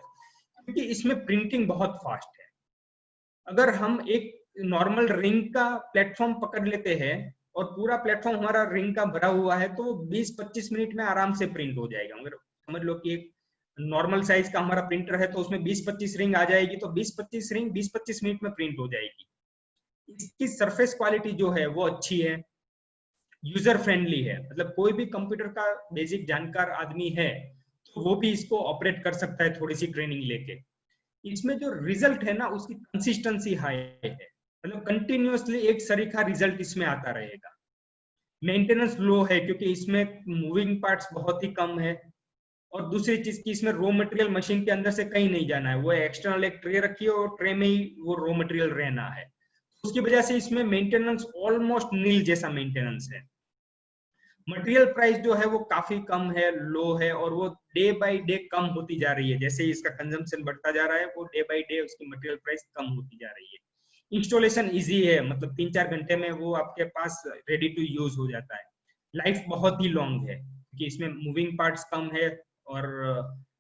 क्योंकि इसमें प्रिंटिंग बहुत फास्ट है। अगर हम एक नॉर्मल रिंग का प्लेटफॉर्म पकड़ लेते हैं और पूरा प्लेटफॉर्म हमारा रिंग का भरा हुआ है तो 20-25 मिनट में आराम से प्रिंट हो जाएगा। अगर समझ लो कि एक नॉर्मल साइज का हमारा प्रिंटर है तो उसमें 20-25 रिंग आ जाएगी, तो 20-25 रिंग 20-25 मिनट में प्रिंट हो जाएगी। इसकी सरफेस क्वालिटी जो है वो अच्छी है, यूजर फ्रेंडली है, मतलब कोई भी कंप्यूटर का बेसिक जानकार आदमी है तो वो भी इसको ऑपरेट कर सकता है थोड़ी सी ट्रेनिंग लेके। इसमें जो रिजल्ट है ना उसकी कंसिस्टेंसी हाई है, मतलब कंटिन्यूअसली एक सरीखा रिजल्ट इसमें आता रहेगा। मेंटेनेंस लो है क्योंकि इसमें मूविंग पार्ट्स बहुत ही कम है, और दूसरी चीज की इसमें रॉ मटेरियल मशीन के अंदर से कहीं नहीं जाना है, वो एक्सटर्नल एक ट्रे रखी है और ट्रे में ही वो रॉ मटेरियल रहना है। उसकी वजह से इसमें मेंटेनेंस ऑलमोस्ट नील जैसा मेंटेनेंस है। मटेरियल प्राइस जो है वो काफी कम है, लो है, और वो डे बाय डे कम होती जा रही है। जैसे ही इसका कंजम्पशन बढ़ता जा रहा है वो डे बाय डे उसकी मटेरियल प्राइस कम होती जा रही है। इंस्टॉलेशन इजी है, मतलब 3-4 घंटे में वो आपके पास रेडी टू यूज हो जाता है। लाइफ बहुत ही लॉन्ग है क्योंकि इसमें मूविंग पार्ट्स कम है, और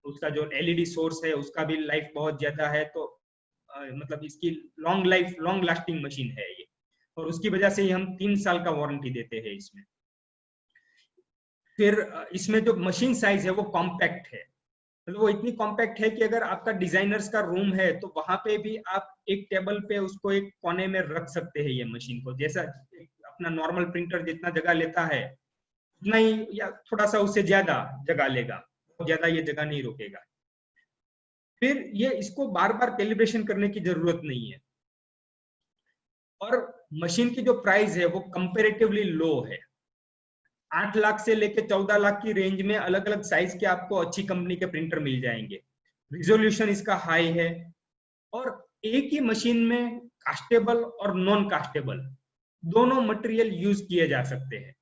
उसका जो एलईडी सोर्स है उसका भी लाइफ बहुत ज्यादा है। तो मतलब इसकी long life, long lasting machine है ये, और उसकी वजह से ही हम 3 साल का वारंटी देते हैं इसमें। फिर इसमें जो मशीन साइज है वो कॉम्पैक्ट है, मतलब वो इतनी कॉम्पैक्ट है कि अगर आपका डिजाइनर्स का रूम है तो वहां पे भी आप एक टेबल पे उसको एक कोने में रख सकते हैं। ये मशीन को जैसा अपना नॉर्मल प्रिंटर जितना जगह लेता है उतना ही या थोड़ा सा उससे ज्यादा जगह लेगा, बहुत ज्यादा ये जगह नहीं रोकेगा। फिर ये इसको बार बार कैलिब्रेशन करने की जरूरत नहीं है, और मशीन की जो प्राइस है वो कंपेरेटिवली लो है। 8 लाख से लेके 14 लाख की रेंज में अलग अलग साइज के आपको अच्छी कंपनी के प्रिंटर मिल जाएंगे। रिजोल्यूशन इसका हाई है और एक ही मशीन में कास्टेबल और नॉन कास्टेबल दोनों मटेरियल यूज किए जा सकते हैं।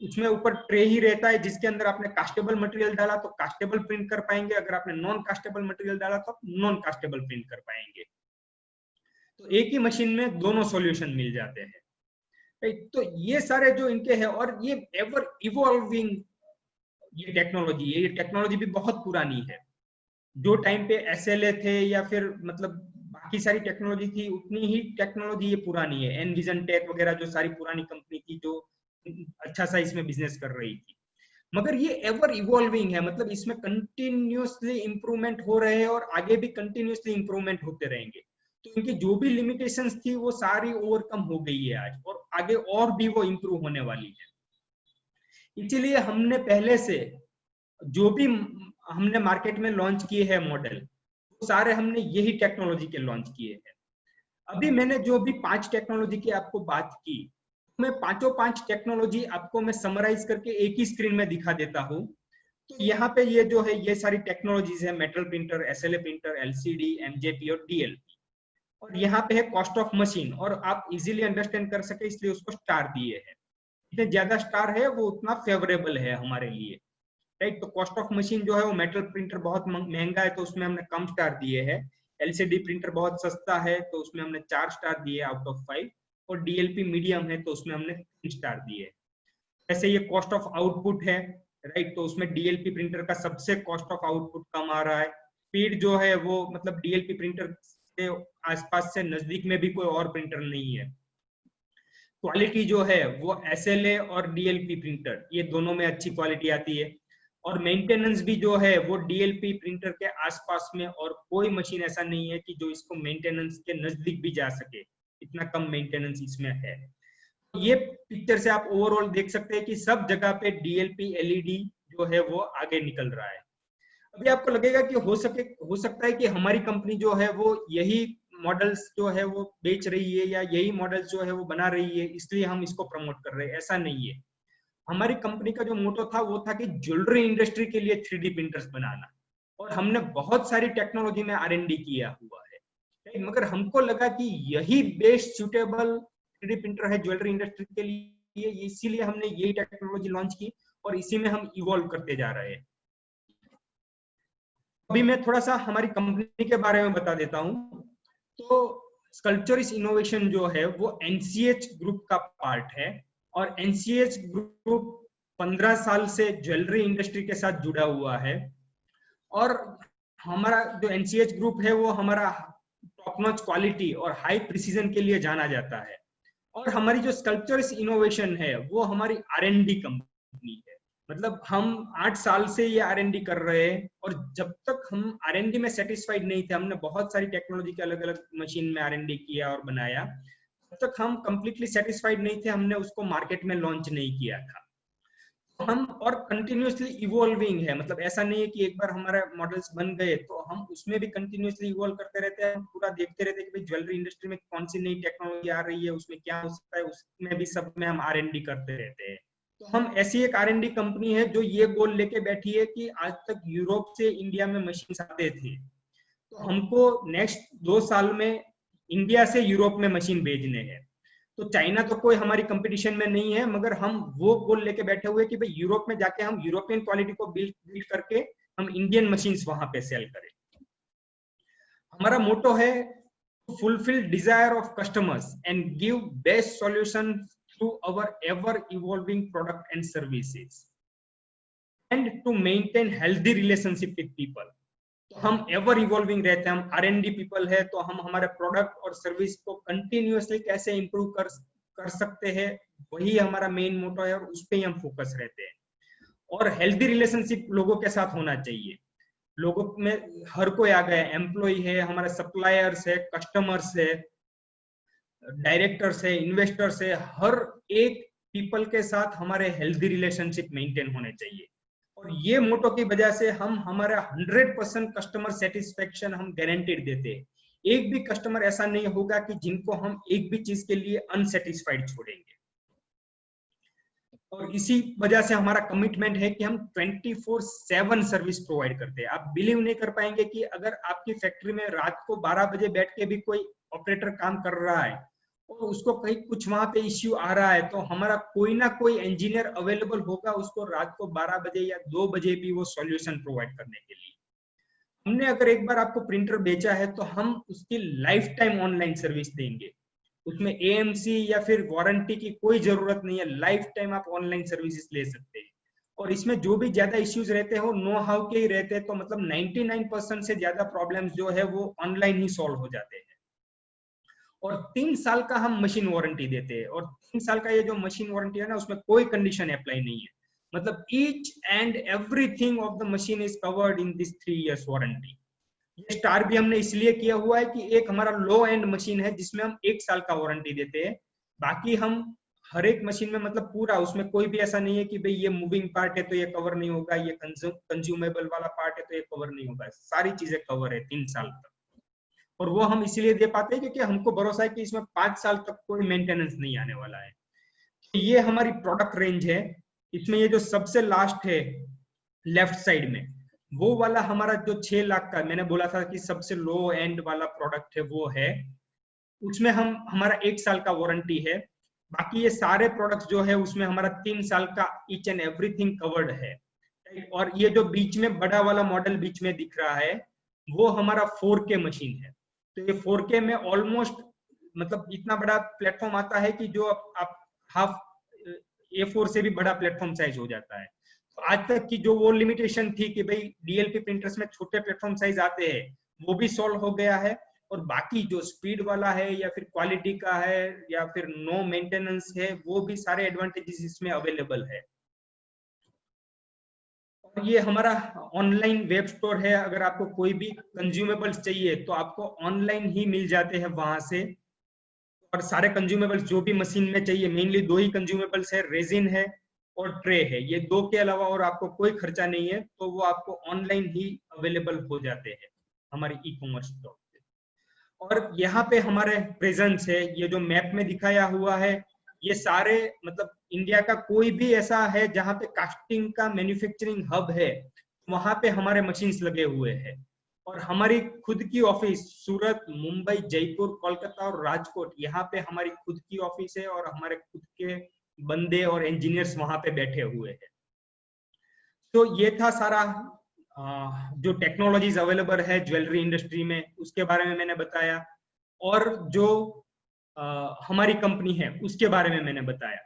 उसमें ऊपर ट्रे ही रहता है, जिसके अंदर आपने कास्टेबल मटेरियल डाला तो कास्टेबल प्रिंट कर पाएंगे, अगर आपने नॉन कास्टेबल मटेरियल डाला तो नॉन कास्टेबल प्रिंट कर पाएंगे। तो एक ही मशीन में दोनों सॉल्यूशन मिल जाते हैं। तो ये सारे जो इनके हैं, और ये एवर इवॉल्विंग ये टेक्नोलॉजी भी बहुत पुरानी है। जो टाइम पे SLA थे या फिर मतलब बाकी सारी टेक्नोलॉजी थी, उतनी ही टेक्नोलॉजी ये पुरानी है। एनविजन टेक वगैरह जो सारी पुरानी कंपनी थी जो अच्छा सा इसमें बिजनेस कर रही थी, मगर ये एवर इवॉल्विंग है, मतलब इसमें कंटिन्यूअसली इंप्रूवमेंट हो रहे हैं और आगे भी कंटिन्यूअसली इंप्रूवमेंट होते रहेंगे। तो इनकी जो भी लिमिटेशंस थी वो सारी ओवरकम हो गई है आज, और आगे और भी वो इंप्रूव होने वाली है। इसीलिए हमने पहले से जो भी हमने मार्केट में लॉन्च किए हैं मॉडल, वो सारे हमने यही टेक्नोलॉजी के लॉन्च किए हैं। अभी मैंने जो भी 5 टेक्नोलॉजी की आपको बात की, मैं पांचों 5 टेक्नोलॉजी आपको मैं समराइज करके एक ही स्क्रीन में दिखा देता हूं। तो यहाँ पे ये जो है ये सारी टेक्नोलॉजीज है, metal printer, SLA printer, LCD, MJP और DLP। और यहाँ पे है कॉस्ट ऑफ मशीन, और आप इजीली अंडरस्टैंड कर सके इसलिए उसको स्टार दिए हैं। जितने ज्यादा स्टार है वो उतना फेवरेबल है हमारे लिए, राइट। तो कॉस्ट ऑफ मशीन जो है वो मेटल प्रिंटर बहुत महंगा है तो उसमें हमने कम स्टार दिए हैं। LCD प्रिंटर बहुत सस्ता है तो उसमें हमने 4 स्टार दिए आउट ऑफ 5, और DLP मीडियम है तो उसमें हमने 3 स्टार दिए। ऐसे ये कॉस्ट ऑफ आउटपुट है, राइट, तो उसमें DLP प्रिंटर का सबसे कॉस्ट ऑफ आउटपुट कम आ रहा है। स्पीड जो है वो मतलब DLP प्रिंटर से आसपास से नजदीक में भी कोई और प्रिंटर नहीं है। क्वालिटी जो है वो SLA और DLP प्रिंटर ये दोनों में अच्छी क्वालिटी आती है। और मेंटेनेंस भी जो है वो DLP प्रिंटर के आसपास में और कोई मशीन ऐसा नहीं है कि जो इसको मेंटेनेंस के नजदीक भी जा सके, इतना कम मेंटेनेंस इसमें है। ये पिक्चर से आप ओवरऑल देख सकते हैं कि सब जगह पे DLP LED जो है वो आगे निकल रहा है। अभी आपको लगेगा कि हो सकता है कि हमारी कंपनी जो है वो यही मॉडल्स जो है वो बेच रही है या यही मॉडल्स जो है वो बना रही है इसलिए हम इसको प्रमोट कर रहे हैं, ऐसा नहीं है। हमारी कंपनी का जो मोटो था वो था कि ज्वेलरी इंडस्ट्री के लिए 3D प्रिंटर्स बनाना, और हमने बहुत सारी टेक्नोलॉजी में R&D किया हुआ है, मगर हमको लगा कि यही बेस्ट सुटेबल 3D प्रिंटर है ज्वेलरी इंडस्ट्री के लिए, इसीलिए हमने यही टेक्नोलॉजी लॉन्च की और इसी में हम इवॉल्व करते जा रहे हैं। अभी मैं थोड़ा सा हमारी कंपनी के बारे में बता देता हूं। तो स्कल्पचरिस इनोवेशन जो है वो NCH ग्रुप का पार्ट है, और NCH ग्रुप 15 साल से ज्वेलरी इंडस्ट्री के साथ जुड़ा हुआ है। और हमारा जो NCH ग्रुप है वो हमारा टॉप नॉच क्वालिटी और हाई प्रिसीजन के लिए जाना जाता है। और हमारी जो स्कल्पचरिस इनोवेशन है वो हमारी R&D कंपनी है, मतलब हम 8 साल से ये R&D कर रहे हैं, और जब तक हम R&D में सेटिस्फाइड नहीं थे, हमने बहुत सारी टेक्नोलॉजी के अलग अलग मशीन में R&D किया और बनाया, तब तक हम कंप्लीटली सेटिस्फाइड नहीं थे, हमने उसको मार्केट में लॉन्च नहीं किया था। हम और कंटिन्यूअसली इवॉल्विंग है, मतलब ऐसा नहीं है कि एक बार हमारे मॉडल्स बन गए तो हम उसमें भी कंटिन्यूअसली इवॉल्व करते रहते हैं। हम पूरा देखते रहते हैं कि भाई ज्वेलरी इंडस्ट्री में कौन सी नई टेक्नोलॉजी आ रही है, उसमें क्या हो सकता है, उसमें भी सब में हम R&D करते रहते हैं। तो हम ऐसी एक R&D कंपनी है जो ये गोल लेके बैठी है कि आज तक यूरोप से इंडिया में मशीन आते थे, तो हमको नेक्स्ट 2 साल में इंडिया से यूरोप में मशीन भेजने हैं। तो चाइना तो कोई हमारी कंपटीशन में नहीं है, मगर हम वो गोल लेके बैठे हुए कि भाई यूरोप में जाके हम यूरोपियन क्वालिटी को बिल्ड करके हम इंडियन मशीन्स वहां पे सेल करें। हमारा मोटो है fulfil desire of customers and give best solution through our ever evolving product and services and to maintain healthy relationship with people. तो हम एवर इवॉल्विंग रहते हैं, हम R&D पीपल है, तो हम हमारे प्रोडक्ट और सर्विस को कंटिन्यूअसली कैसे इंप्रूव कर सकते हैं, वही हमारा मेन मोटो है और उस पर ही हम फोकस रहते हैं। और हेल्दी रिलेशनशिप लोगों के साथ होना चाहिए। लोगों में हर कोई आ गया, एम्प्लॉय है, हमारे सप्लायर्स है, कस्टमर्स है, डायरेक्टर्स है, इन्वेस्टर्स है, हर एक पीपल के साथ हमारे हेल्दी रिलेशनशिप मेंटेन होने चाहिए। और ये मोटो की वजह से हम हमारा 100% कस्टमर सेटिस्फेक्शन हम गारंटेड देते हैं। एक भी कस्टमर ऐसा नहीं होगा कि जिनको हम एक भी चीज के लिए अनसेटिस्फाइड छोड़ेंगे। और इसी वजह से हमारा कमिटमेंट है कि हम 24/7 सर्विस प्रोवाइड करते हैं। आप बिलीव नहीं कर पाएंगे कि अगर आपकी फैक्ट्री में रात को 12 बजे बैठ के भी कोई ऑपरेटर काम कर रहा है और उसको कहीं कुछ वहां पे इश्यू आ रहा है, तो हमारा कोई ना कोई इंजीनियर अवेलेबल होगा उसको रात को 12 बजे या 2 बजे भी वो सॉल्यूशन प्रोवाइड करने के लिए। हमने अगर एक बार आपको प्रिंटर बेचा है तो हम उसकी लाइफ टाइम ऑनलाइन सर्विस देंगे। उसमें एएमसी या फिर वारंटी की कोई जरूरत नहीं है, लाइफ टाइम आप ऑनलाइन सर्विसेज ले सकते हैं। और इसमें जो भी ज्यादा इश्यूज रहते हैं वो नो हाउ के ही रहते हैं, तो मतलब 99% से ज्यादा प्रॉब्लम्स जो है वो ऑनलाइन ही सॉल्व हो जाते हैं। और 3 साल का हम मशीन वारंटी देते हैं, और 3 साल का ये जो मशीन वारंटी है ना, उसमें कोई कंडीशन अप्लाई नहीं है। मतलब each and everything of the machine is covered in this 3 years warranty. ये स्टार भी हमने इसलिए किया हुआ है कि एक हमारा लो एंड मशीन है जिसमें हम 1 साल का वारंटी देते हैं। बाकी हम हर एक मशीन में मतलब पूरा, उसमें कोई भी ऐसा नहीं है कि भाई ये मूविंग पार्ट है तो ये कवर नहीं होगा, ये कंज्यूमेबल वाला पार्ट है तो ये कवर नहीं होगा। सारी चीजें कवर है 3 साल तक। और वो हम इसीलिए दे पाते हैं क्योंकि हमको भरोसा है कि इसमें 5 साल तक कोई मेंटेनेंस नहीं आने वाला है। तो ये हमारी प्रोडक्ट रेंज है। इसमें ये जो सबसे लास्ट है लेफ्ट साइड में, वो वाला हमारा जो 6 लाख का मैंने बोला था कि सबसे लो एंड वाला प्रोडक्ट है, वो है। उसमें हम हमारा 1 साल का वारंटी है। बाकी ये सारे प्रोडक्ट्स जो है उसमें हमारा 3 साल का ईच एंड एवरीथिंग कवर्ड है। और ये जो बीच में बड़ा वाला मॉडल बीच में दिख रहा है वो हमारा 4K मशीन है। तो ये 4K में ऑलमोस्ट मतलब इतना बड़ा प्लेटफॉर्म आता है कि जो आप हाफ A4 से भी बड़ा प्लेटफॉर्म साइज हो जाता है। तो आज तक की जो वो लिमिटेशन थी कि भाई डीएलपी प्रिंटर्स में छोटे प्लेटफॉर्म साइज आते हैं, वो भी सॉल्व हो गया है। और बाकी जो स्पीड वाला है या फिर क्वालिटी का है या फिर नो मेंटेनेंस है, वो भी सारे एडवांटेजेस इसमें अवेलेबल है। और ये हमारा ऑनलाइन वेब स्टोर है। अगर आपको कोई भी कंज्यूमेबल्स चाहिए तो आपको ऑनलाइन ही मिल जाते हैं वहां से। और सारे कंज्यूमेबल्स जो भी मशीन में चाहिए, मेनली 2 ही कंज्यूमेबल्स है, रेजिन है और ट्रे है। ये 2 के अलावा और आपको कोई खर्चा नहीं है, तो वो आपको ऑनलाइन ही अवेलेबल हो जाते हैं हमारे ई कॉमर्स स्टोर पे। और यहाँ पे हमारे प्रेजेंस है, ये जो मैप में दिखाया हुआ है, ये सारे मतलब इंडिया का कोई भी ऐसा है जहाँ पे कास्टिंग का मैन्युफैक्चरिंग हब है, वहां पे हमारे मशीन्स लगे हुए हैं। और हमारी खुद की ऑफिस सूरत, मुंबई, जयपुर, कोलकाता और राजकोट, यहाँ पे हमारी खुद की ऑफिस है और हमारे खुद के बंदे और इंजीनियर्स वहां पे बैठे हुए हैं। तो ये था सारा जो टेक्नोलॉजीज अवेलेबल है ज्वेलरी इंडस्ट्री में, उसके बारे में मैंने बताया। और जो हमारी कंपनी है उसके बारे में मैंने बताया।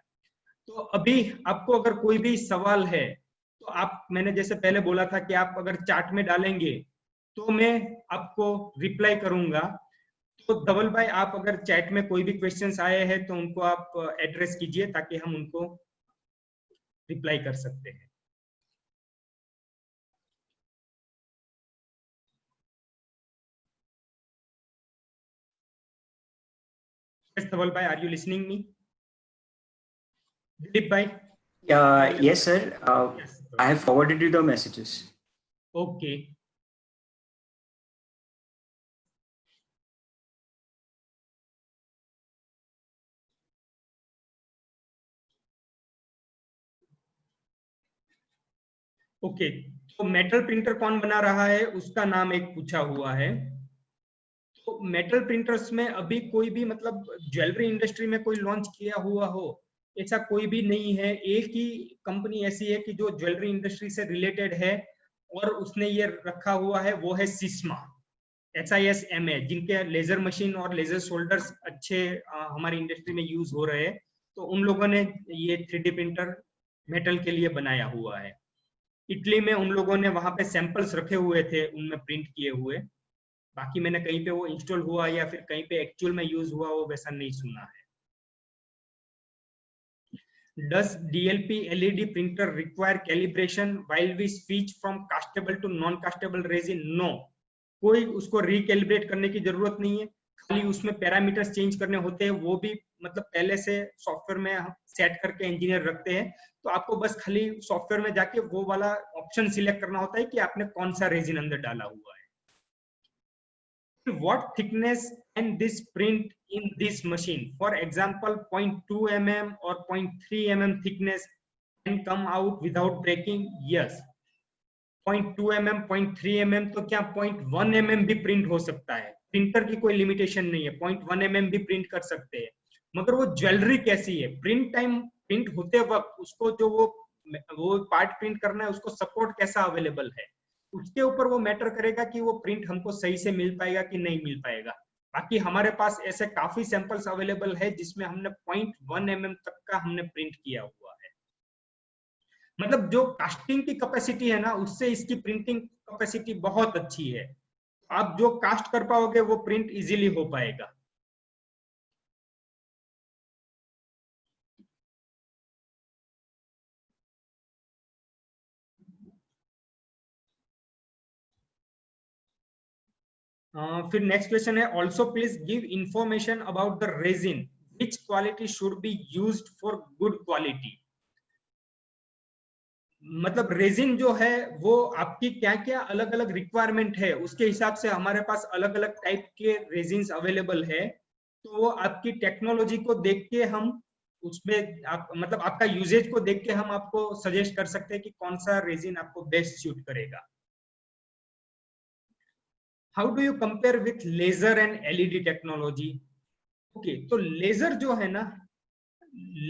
तो अभी आपको अगर कोई भी सवाल है तो आप, मैंने जैसे पहले बोला था कि आप अगर चैट में डालेंगे तो मैं आपको रिप्लाई करूंगा। तो धवल भाई, आप अगर चैट में कोई भी क्वेश्चंस आए हैं तो उनको आप एड्रेस कीजिए ताकि हम उनको रिप्लाई कर सकते हैं। Yes, धवल भाई, are you listening me? Dilip भाई? Yes, sir. Yes, I have forwarded you the messages. Okay. Okay, तो मेटल प्रिंटर कौन बना रहा है उसका नाम एक पूछा हुआ है। तो मेटल प्रिंटर्स में अभी कोई भी मतलब ज्वेलरी इंडस्ट्री में कोई लॉन्च किया हुआ हो ऐसा कोई भी नहीं है। एक ही कंपनी ऐसी है कि जो ज्वेलरी इंडस्ट्री से रिलेटेड है और उसने ये रखा हुआ है, वो है सिस्मा, SISMA, जिनके लेजर मशीन और लेजर शोल्डर्स अच्छे हमारी इंडस्ट्री में यूज हो रहे हैं। तो उन लोगों ने ये 3D प्रिंटर मेटल के लिए बनाया हुआ है। इटली में उन लोगों ने वहां पे सैंपल्स रखे हुए थे उनमें प्रिंट किए हुए। बाकी मैंने कहीं पे वो इंस्टॉल हुआ या फिर कहीं पे एक्चुअल में यूज हुआ वो वैसा नहीं सुना है। Does DLP LED printer require calibration while we switch from castable to non-castable resin? No, कोई उसको रिकैलिब्रेट करने की जरूरत नहीं है। खाली उसमें पैरामीटर्स चेंज करने होते हैं, वो भी मतलब पहले से सॉफ्टवेयर में सेट करके इंजीनियर रखते हैं। तो आपको बस खाली सॉफ्टवेयर में जाके वो वाला ऑप्शन सिलेक्ट करना होता है कि आपने कौन सा रेजिन अंदर डाला हुआ है। what thickness can this print in this machine? For example, 0.2 mm or 0.3 mm thickness can come out without breaking. Yes. 0.2 mm, 0.3 mm तो क्या 0.1 mm भी प्रिंट हो सकता है. प्रिंटर की कोई लिमिटेशन नहीं है, 0.1 mm भी प्रिंट कर सकते हैं. मगर वो ज्वेलरी कैसी है, प्रिंट टाइम, प्रिंट होते वक्त उसको जो वो पार्ट प्रिंट करना है, उसको सपोर्ट कैसा अवेलेबल है, उसके ऊपर वो मैटर करेगा कि वो प्रिंट हमको सही से मिल पाएगा कि नहीं मिल पाएगा. बाकी हमारे पास ऐसे काफी सैंपल्स अवेलेबल है जिसमें हमने 0.1 mm तक का हमने प्रिंट किया हुआ है. मतलब जो कास्टिंग की कैपेसिटी है ना, उससे इसकी प्रिंटिंग कैपेसिटी बहुत अच्छी है. आप जो कास्ट कर पाओगे वो प्रिंट इजीली हो पाएगा. फिर नेक्स्ट क्वेश्चन है, also please give information about the resin, which quality should be used for good quality. मतलब रेजिन जो है वो आपकी क्या क्या अलग अलग रिक्वायरमेंट है, उसके हिसाब से हमारे पास अलग अलग टाइप के रेजिन्स अवेलेबल है. तो वो आपकी टेक्नोलॉजी को देख के हम उसमें आप मतलब आपका यूजेज को देख के हम आपको सजेस्ट कर सकते हैं कि कौन सा रेजिन आपको बेस्ट सूट करेगा. How do you compare with laser and LED technology. Okay, तो लेजर जो है ना,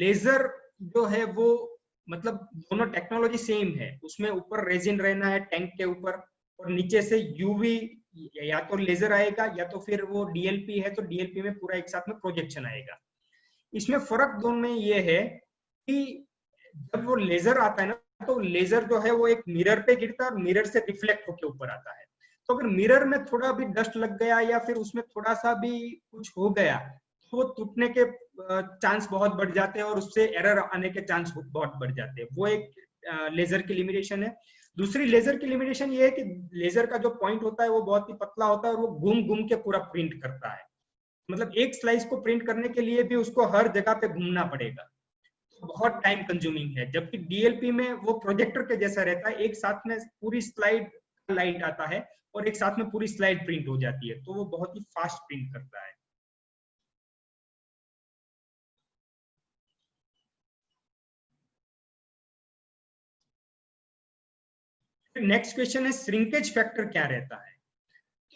लेजर जो है वो मतलब दोनों टेक्नोलॉजी सेम है. उसमें ऊपर रेजिन रहना है टैंक के ऊपर, और नीचे से यूवी या तो लेजर आएगा या तो फिर वो डीएलपी है तो डीएलपी में पूरा एक साथ में प्रोजेक्शन आएगा. इसमें फर्क दोनों में ये है कि जब वो लेजर आता है ना, तो लेजर जो है वो एक मिरर पे गिरता है और मिरर से रिफ्लेक्ट होकर ऊपर आता है. तो अगर मिरर में थोड़ा भी डस्ट लग गया या फिर उसमें थोड़ा सा भी कुछ हो गया तो वो टूटने के चांस बहुत बढ़ जाते हैं और उससे एरर आने के चांस बहुत बढ़ जाते हैं. वो एक लेजर की लिमिटेशन है. दूसरी लेजर की लिमिटेशन ये है कि लेजर का जो पॉइंट होता है वो बहुत ही पतला होता है और वो घूम घूम के पूरा प्रिंट करता है. मतलब एक स्लाइस को प्रिंट करने के लिए भी उसको हर जगह पे घूमना पड़ेगा, तो बहुत टाइम कंज्यूमिंग है. जबकि डीएलपी में वो प्रोजेक्टर के जैसा रहता है, एक साथ में पूरी स्लाइड लाइट आता है और एक साथ में पूरी स्लाइड प्रिंट हो जाती है, तो वो बहुत ही फास्ट प्रिंट करता है. नेक्स्ट क्वेश्चन है, श्रिंकेज फैक्टर क्या रहता है.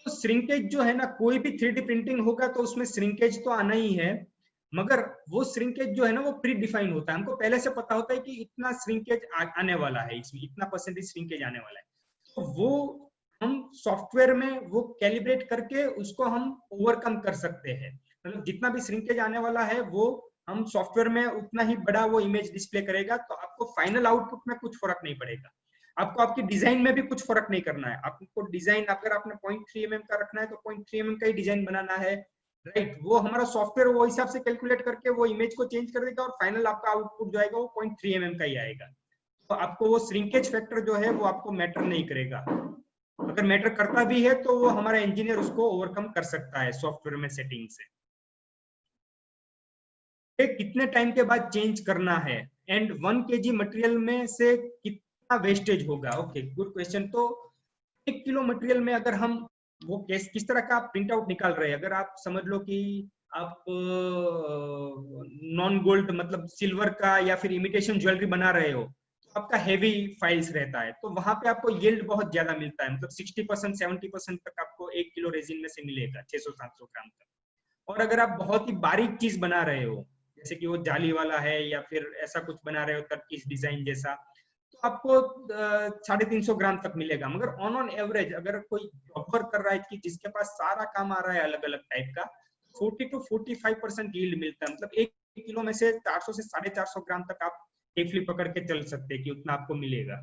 तो श्रिंकेज जो है ना, कोई भी 3D प्रिंटिंग होगा तो उसमें श्रिंकेज तो आना ही है, मगर वो श्रिंकेज जो है ना वो प्री डिफाइन होता है. हमको पहले से पता होता है कि इतना श्रिंकेज आने वाला है, इसमें इतना परसेंटेज श्रिंकेज आने वाला है. तो वो हम सॉफ्टवेयर में वो कैलिब्रेट करके उसको हम ओवरकम कर सकते हैं. मतलब जितना भी श्रिंकेज आने वाला है वो हम सॉफ्टवेयर में उतना ही बड़ा वो इमेज डिस्प्ले करेगा, तो आपको फाइनल आउटपुट में कुछ फर्क नहीं पड़ेगा. आपको आपकी डिजाइन में भी कुछ फर्क नहीं करना है. आपको डिजाइन अगर आपने 0.3 mm का रखना है तो 0.3 mm का ही डिजाइन बनाना है, राइट. वो हमारा सॉफ्टवेयर वो हिसाब से कैलकुलेट करके वो इमेज को चेंज कर देगा और फाइनल आपका आउटपुट जो आएगा वो 0.3 mm का ही आएगा. तो आपको वो श्रिंकेज फैक्टर जो है वो आपको मैटर नहीं करेगा. अगर मैटर करता भी है तो वो हमारा इंजीनियर उसको ओवरकम कर सकता है सॉफ्टवेयर में सेटिंग से. कितने टाइम के बाद चेंज करना है एंड 1 kg मटेरियल में से कितना वेस्टेज होगा. Okay, good question. तो 1 किलो मटेरियल में अगर हम वो किस तरह का प्रिंट आउट निकाल रहे हैं, अगर आप समझ लो कि आप नॉन गोल्ड मतलब सिल्वर का या फिर इमिटेशन ज्वेलरी बना रहे हो, तो आपका हेवी फाइल्स रहता है, तो वहां पे आपको यील्ड बहुत ज्यादा मिलता है. मतलब 60% 70% तक आपको 1 किलो रेजिन में से मिलेगा, 600-700 ग्राम तक. और अगर आप बहुत ही बारीक चीज बना रहे हो, जैसे कि वो जाली वाला है या फिर ऐसा कुछ बना रहे हो टर्किश डिजाइन जैसा, तो आपको 350 ग्राम तक मिलेगा. मगर ऑन एवरेज अगर कोई ऑफर कर रहा है कि जिसके पास सारा काम आ रहा है अलग अलग टाइप का, 40 to 45% यील्ड मिलता है. मतलब 1 किलो में से 400 से 450 ग्राम तक आप सेफली पकड़ के चल सकते हैं कि उतना आपको मिलेगा.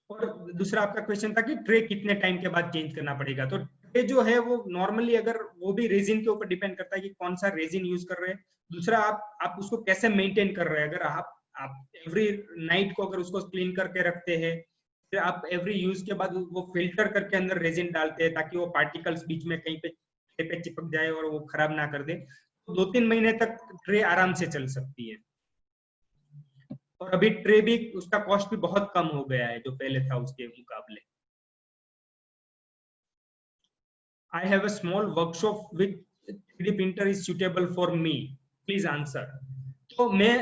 और दूसरा आपका क्वेश्चन था कि ट्रे कितने टाइम के बाद चेंज करना पड़ेगा. तो ट्रे जो है वो नॉर्मली अगर वो भी रेजिन के ऊपर डिपेंड करता है कि कौन सा रेजिन यूज कर रहे हैं. दूसरा आप उसको कैसे मेंटेन कर रहे हैं. अगर आप एवरी नाइट को अगर उसको क्लीन करके रखते हैं, फिर आप एवरी यूज के बाद वो फिल्टर करके अंदर रेजिन डालते हैं ताकि वो पार्टिकल्स बीच में कहीं पे चिपक जाए और वो खराब ना कर दे, तो 2-3 महीने तक ट्रे आराम से चल सकती है. और अभी ट्रे भी उसका कॉस्ट भी बहुत कम हो गया है जो पहले था उसके मुकाबले। I have a small workshop with 3D printer is suitable for me. Please answer. तो मैं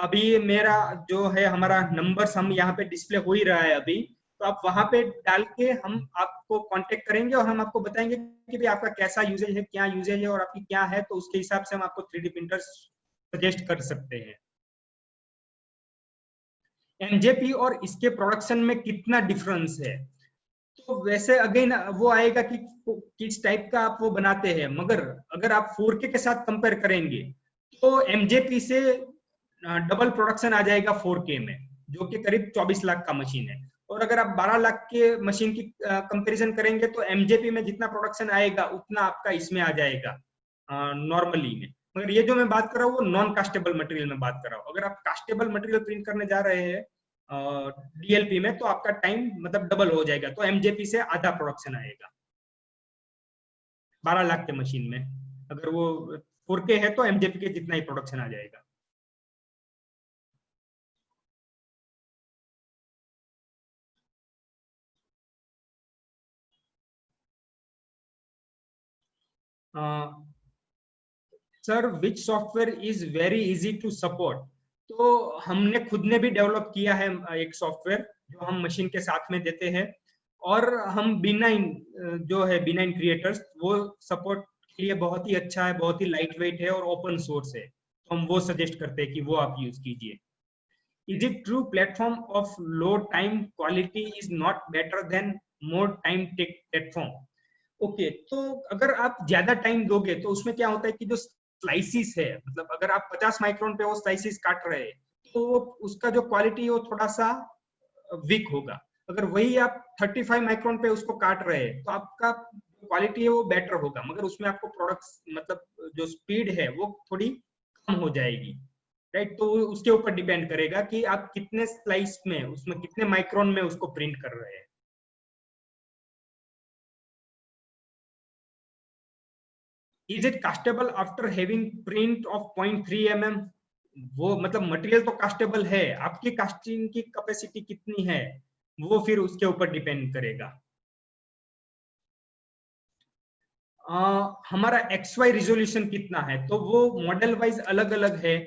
अभी मेरा जो है हमारा नंबर्स हम यहाँ पे डिस्प्ले हो ही रहा है अभी, तो आप वहां पे डाल के हम आपको कांटेक्ट करेंगे और हम आपको बताएंगे कि भाई आपका कैसा यूजेज है, क्या यूजेज है और आपकी क्या है, तो उसके हिसाब से हम आपको 3D प्रिंटर सजेस्ट कर सकते हैं। एमजेपी और इसके प्रोडक्शन में कितना डिफरेंस है, तो वैसे अगेन वो आएगा कि किस टाइप का आप वो बनाते हैं, मगर अगर आप 4K के साथ कंपेयर करेंगे तो एमजेपी से डबल प्रोडक्शन आ जाएगा 4K में, जो कि करीब 24 लाख का मशीन है। और अगर आप 12 लाख के मशीन की कंपैरिजन करेंगे तो एमजेपी में जितना प्रोडक्शन आएगा उतना आपका इसमें आ जाएगा नॉर्मली में। मगर ये जो मैं बात कर रहा हूँ वो नॉन कास्टेबल मटेरियल में बात कर रहा हूँ। अगर आप कास्टेबल मटेरियल प्रिंट करने जा रहे हैं डीएलपी में तो आपका टाइम मतलब डबल हो जाएगा, तो एमजेपी से आधा प्रोडक्शन आएगा 12 लाख के मशीन में। अगर वो 4K है तो एमजेपी के जितना ही प्रोडक्शन आ जाएगा। Sir which software is very easy to support, तो हमने खुद ने भी डेवलप किया है एक सॉफ्टवेयर जो हम मशीन के साथ में देते हैं, और हम B9 जो है B9 क्रिएटर्स वो सपोर्ट के लिए बहुत ही अच्छा है, बहुत ही लाइट वेट है और ओपन सोर्स है, तो हम वो सजेस्ट करते हैं कि वो आप यूज कीजिए। Is it true platform of low time quality is not better than more time take platform? Okay, तो अगर आप ज्यादा टाइम दोगे तो उसमें क्या होता है कि जो स्लाइसिस है, मतलब अगर आप 50 माइक्रोन पे वो स्लाइसिस काट रहे हैं तो उसका जो क्वालिटी है वो थोड़ा सा वीक होगा। अगर वही आप 35 माइक्रोन पे उसको काट रहे हैं तो आपका क्वालिटी है वो बेटर होगा, मगर उसमें आपको प्रोडक्ट्स मतलब जो स्पीड है वो थोड़ी कम हो जाएगी, राइट। तो उसके ऊपर डिपेंड करेगा कि आप कितने स्लाइस में उसमें कितने माइक्रोन में उसको प्रिंट कर रहे हैं। Is it constable after having print of 0.3 mm? वो मतलब मटेरियल तो कास्टेबल है, आपकी कास्टिंग की कैपेसिटी कितनी है वो फिर उसके ऊपर डिपेंड करेगा। हमारा XY रिजोल्यूशन कितना है, तो वो मॉडल वाइज अलग अलग है।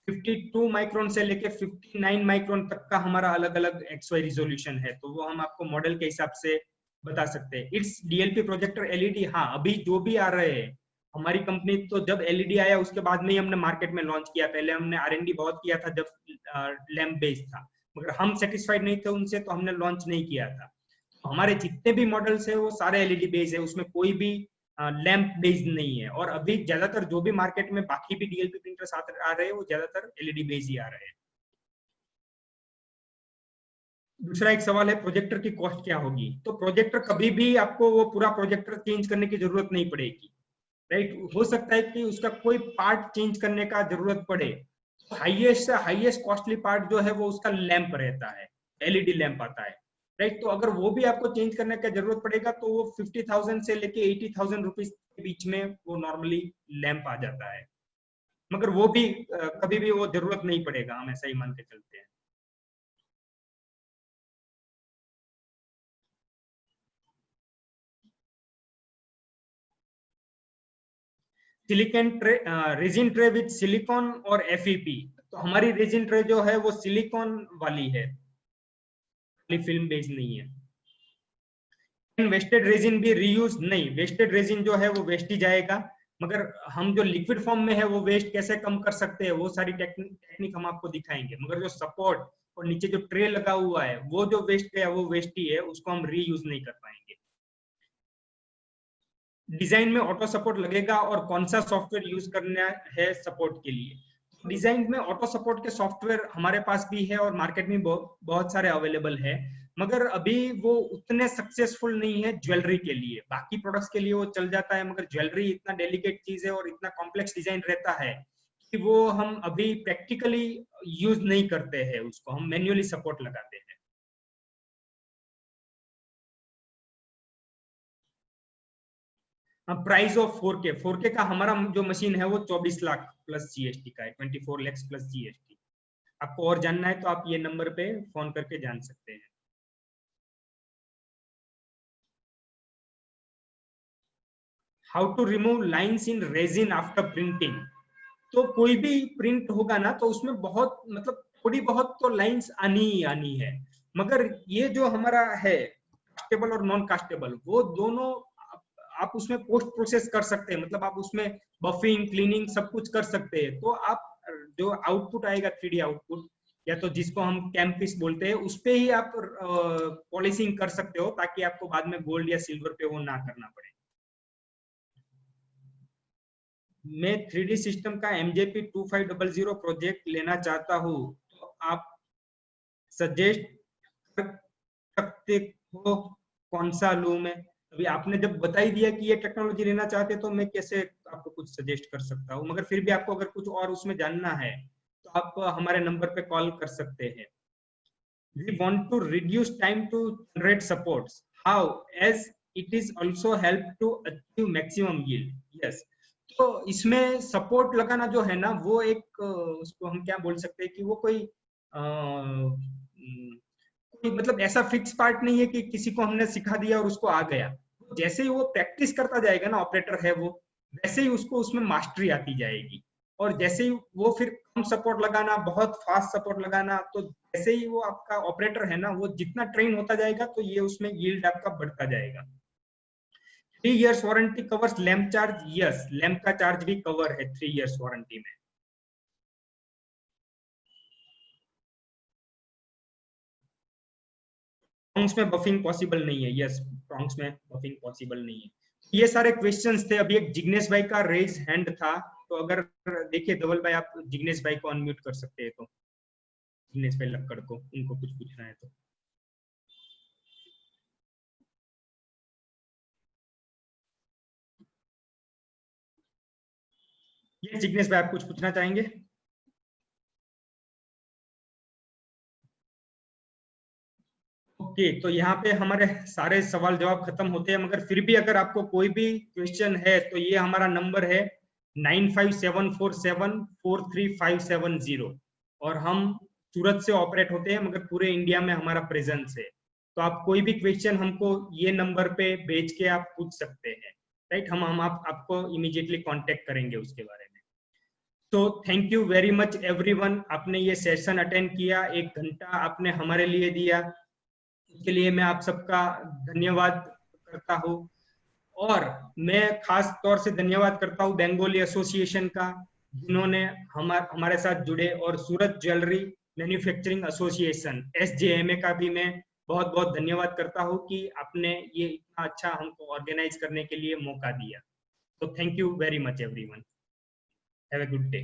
52 माइक्रोन से लेके 59 माइक्रोन तक का हमारा अलग अलग XY रिजोल्यूशन है, तो वो हम आपको मॉडल के हिसाब से बता सकते हैं। इट्स डीएलपी प्रोजेक्टर एलईडी, हाँ अभी जो भी आ रहे हैं, हमारी कंपनी तो जब एलईडी आया उसके बाद में ही हमने मार्केट में लॉन्च किया। पहले हमने R&D बहुत किया था जब लैम्प बेस्ड था, मगर हम सेटिस्फाइड नहीं थे उनसे तो हमने लॉन्च नहीं किया था। तो हमारे जितने भी मॉडल्स है वो सारे एलईडी बेस्ड है, उसमें कोई भी लैंप बेस्ड नहीं है। और अभी ज्यादातर जो भी मार्केट में बाकी भी डीएलपी प्रिंटर्स आ रहे हैं वो ज्यादातर एलईडी बेस्ड ही आ रहे हैं। दूसरा एक सवाल है प्रोजेक्टर की कॉस्ट क्या होगी, तो प्रोजेक्टर कभी भी आपको वो पूरा प्रोजेक्टर चेंज करने की जरूरत नहीं पड़ेगी, राइट। हो सकता है कि उसका कोई पार्ट चेंज करने का जरूरत पड़े, हाईएस्ट से हाईएस्ट कॉस्टली पार्ट जो है वो उसका लैंप रहता है, एलईडी लैंप आता है, राइट। तो अगर वो भी आपको चेंज करने का जरूरत पड़ेगा तो वो 50,000 से लेके 80,000 रुपीज के बीच में वो नॉर्मली लैंप आ जाता है, मगर वो भी कभी भी वो जरूरत नहीं पड़ेगा, हम ऐसा ही मान के चलते हैं। Silicon tray, resin tray with silicon और एफईपी, तो हमारी रेजिन ट्रे जो है वो सिलिकॉन वाली है, फिल्म बेस्ड नहीं है। वेस्टेड रेजिन भी रीयूज नहीं, वेस्टेड रेजिन जो है वो वेस्ट ही जाएगा, मगर हम जो लिक्विड फॉर्म में है वो वेस्ट कैसे कम कर सकते हैं वो सारी टेक्निक हम आपको दिखाएंगे। मगर जो सपोर्ट और नीचे जो ट्रे लगा हुआ है वो जो वेस्ट है वो वेस्ट ही है, उसको हम रीयूज नहीं कर पाएंगे। डिजाइन में ऑटो सपोर्ट लगेगा और कौन सा सॉफ्टवेयर यूज करना है सपोर्ट के लिए? डिजाइन में ऑटो सपोर्ट के सॉफ्टवेयर हमारे पास भी है और मार्केट में बहुत सारे अवेलेबल है, मगर अभी वो उतने सक्सेसफुल नहीं है ज्वेलरी के लिए। बाकी प्रोडक्ट्स के लिए वो चल जाता है, मगर ज्वेलरी इतना डेलिकेट चीज है और इतना कॉम्प्लेक्स डिजाइन रहता है कि वो हम अभी प्रैक्टिकली यूज नहीं करते हैं, उसको हम मैन्युअली सपोर्ट लगाते हैं। प्राइस ऑफ 4K का हमारा जो मशीन है वो 24 लाख प्लस जीएसटी का है, 24 लाख प्लस जीएसटी। आपको और जानना है तो आप ये नंबर पे फोन करके जान सकते हैं। How to remove lines in resin after printing. तो कोई भी प्रिंट होगा ना तो उसमें बहुत मतलब थोड़ी बहुत तो लाइन्स आनी ही आनी है, मगर ये जो हमारा है कास्टेबल और नॉन कास्टेबल, वो दोनों आप उसमें पोस्ट प्रोसेस कर सकते हैं, मतलब आप उसमें बफिंग क्लीनिंग सब कुछ कर सकते हैं। तो आप जो आउटपुट आएगा 3D आउटपुट, या तो जिसको हम कैंपिस बोलते हैं, उस पे ही आप पॉलिशिंग कर सकते हो, ताकि आपको बाद में गोल्ड या सिल्वर पे वो ना करना पड़े। मैं 3D सिस्टम का MJP 2500 प्रोजेक्ट लेना चाहता हूँ, तो आप सजेस्ट कर सकते हो कौन सा लूं मैं? अभी आपने जब बता ही दिया कि ये टेक्नोलॉजी लेना चाहते हैं, तो मैं कैसे आपको कुछ सजेस्ट कर सकता हूँ? मगर फिर भी आपको अगर कुछ और उसमें जानना है तो आप हमारे नंबर पे कॉल कर सकते हैं। We want to reduce time to generate supports. How? As it is also help to achieve maximum yield. Yes. तो इसमें सपोर्ट लगाना जो है ना, वो एक उसको हम क्या बोल सकते हैं कि वो कोई मतलब ऐसा फिक्स पार्ट नहीं है कि किसी को हमने सिखा दिया और उसको आ गया। जैसे ही वो प्रैक्टिस करता जाएगा ना, ऑपरेटर है वो, वैसे ही उसको उसमें मास्टरी आती जाएगी। और जैसे ही वो फिर कम सपोर्ट लगाना, बहुत फास्ट सपोर्ट लगाना, तो जैसे ही वो आपका ऑपरेटर है ना, वो जितना ट्रेन होता जाएगा तो ये उसमें यील्ड आपका बढ़ता जाएगा। 3 years warranty covers lamp charge. Yes, lamp का चार्ज भी कवर है 3 इयर्स वारंटी में। प्रॉन्ग्स में बफिंग पॉसिबल नहीं है। यस, प्रॉन्ग्स में बफिंग पॉसिबल नहीं है। ये सारे क्वेश्चंस थे। अभी एक जिग्नेश भाई का रेज हैंड था, तो अगर देखिए धवल भाई, आप जिग्नेश भाई को अनम्यूट कर सकते हैं, तो जिग्नेश भाई लक्कड़ को, उनको कुछ पूछना है तो। ये जिग्नेश भाई, आप कुछ पूछना चाहेंगे? ओके, तो यहाँ पे हमारे सारे सवाल जवाब खत्म होते हैं, मगर फिर भी अगर आपको कोई भी क्वेश्चन है तो ये हमारा नंबर है 9574743570, और हम सूरत से ऑपरेट होते हैं, मगर पूरे इंडिया में हमारा प्रेजेंस है। तो आप कोई भी क्वेश्चन हमको ये नंबर पे भेज के आप पूछ सकते हैं, राइट? हम आपको इमीडिएटली कांटेक्ट करेंगे उसके बारे में। तो thank you very much everyone, आपने ये सेशन अटेंड किया, 1 घंटा आपने हमारे लिए दिया, उसके लिए मैं आप सबका धन्यवाद करता हूँ। और मैं खास तौर से धन्यवाद करता हूँ बंगाली एसोसिएशन का, जिन्होंने हमारे साथ जुड़े, और सूरत ज्वेलरी मैन्युफैक्चरिंग एसोसिएशन SJMA का भी मैं बहुत बहुत धन्यवाद करता हूँ कि आपने ये इतना अच्छा हमको ऑर्गेनाइज करने के लिए मौका दिया। तो thank you very much everyone, have a good day.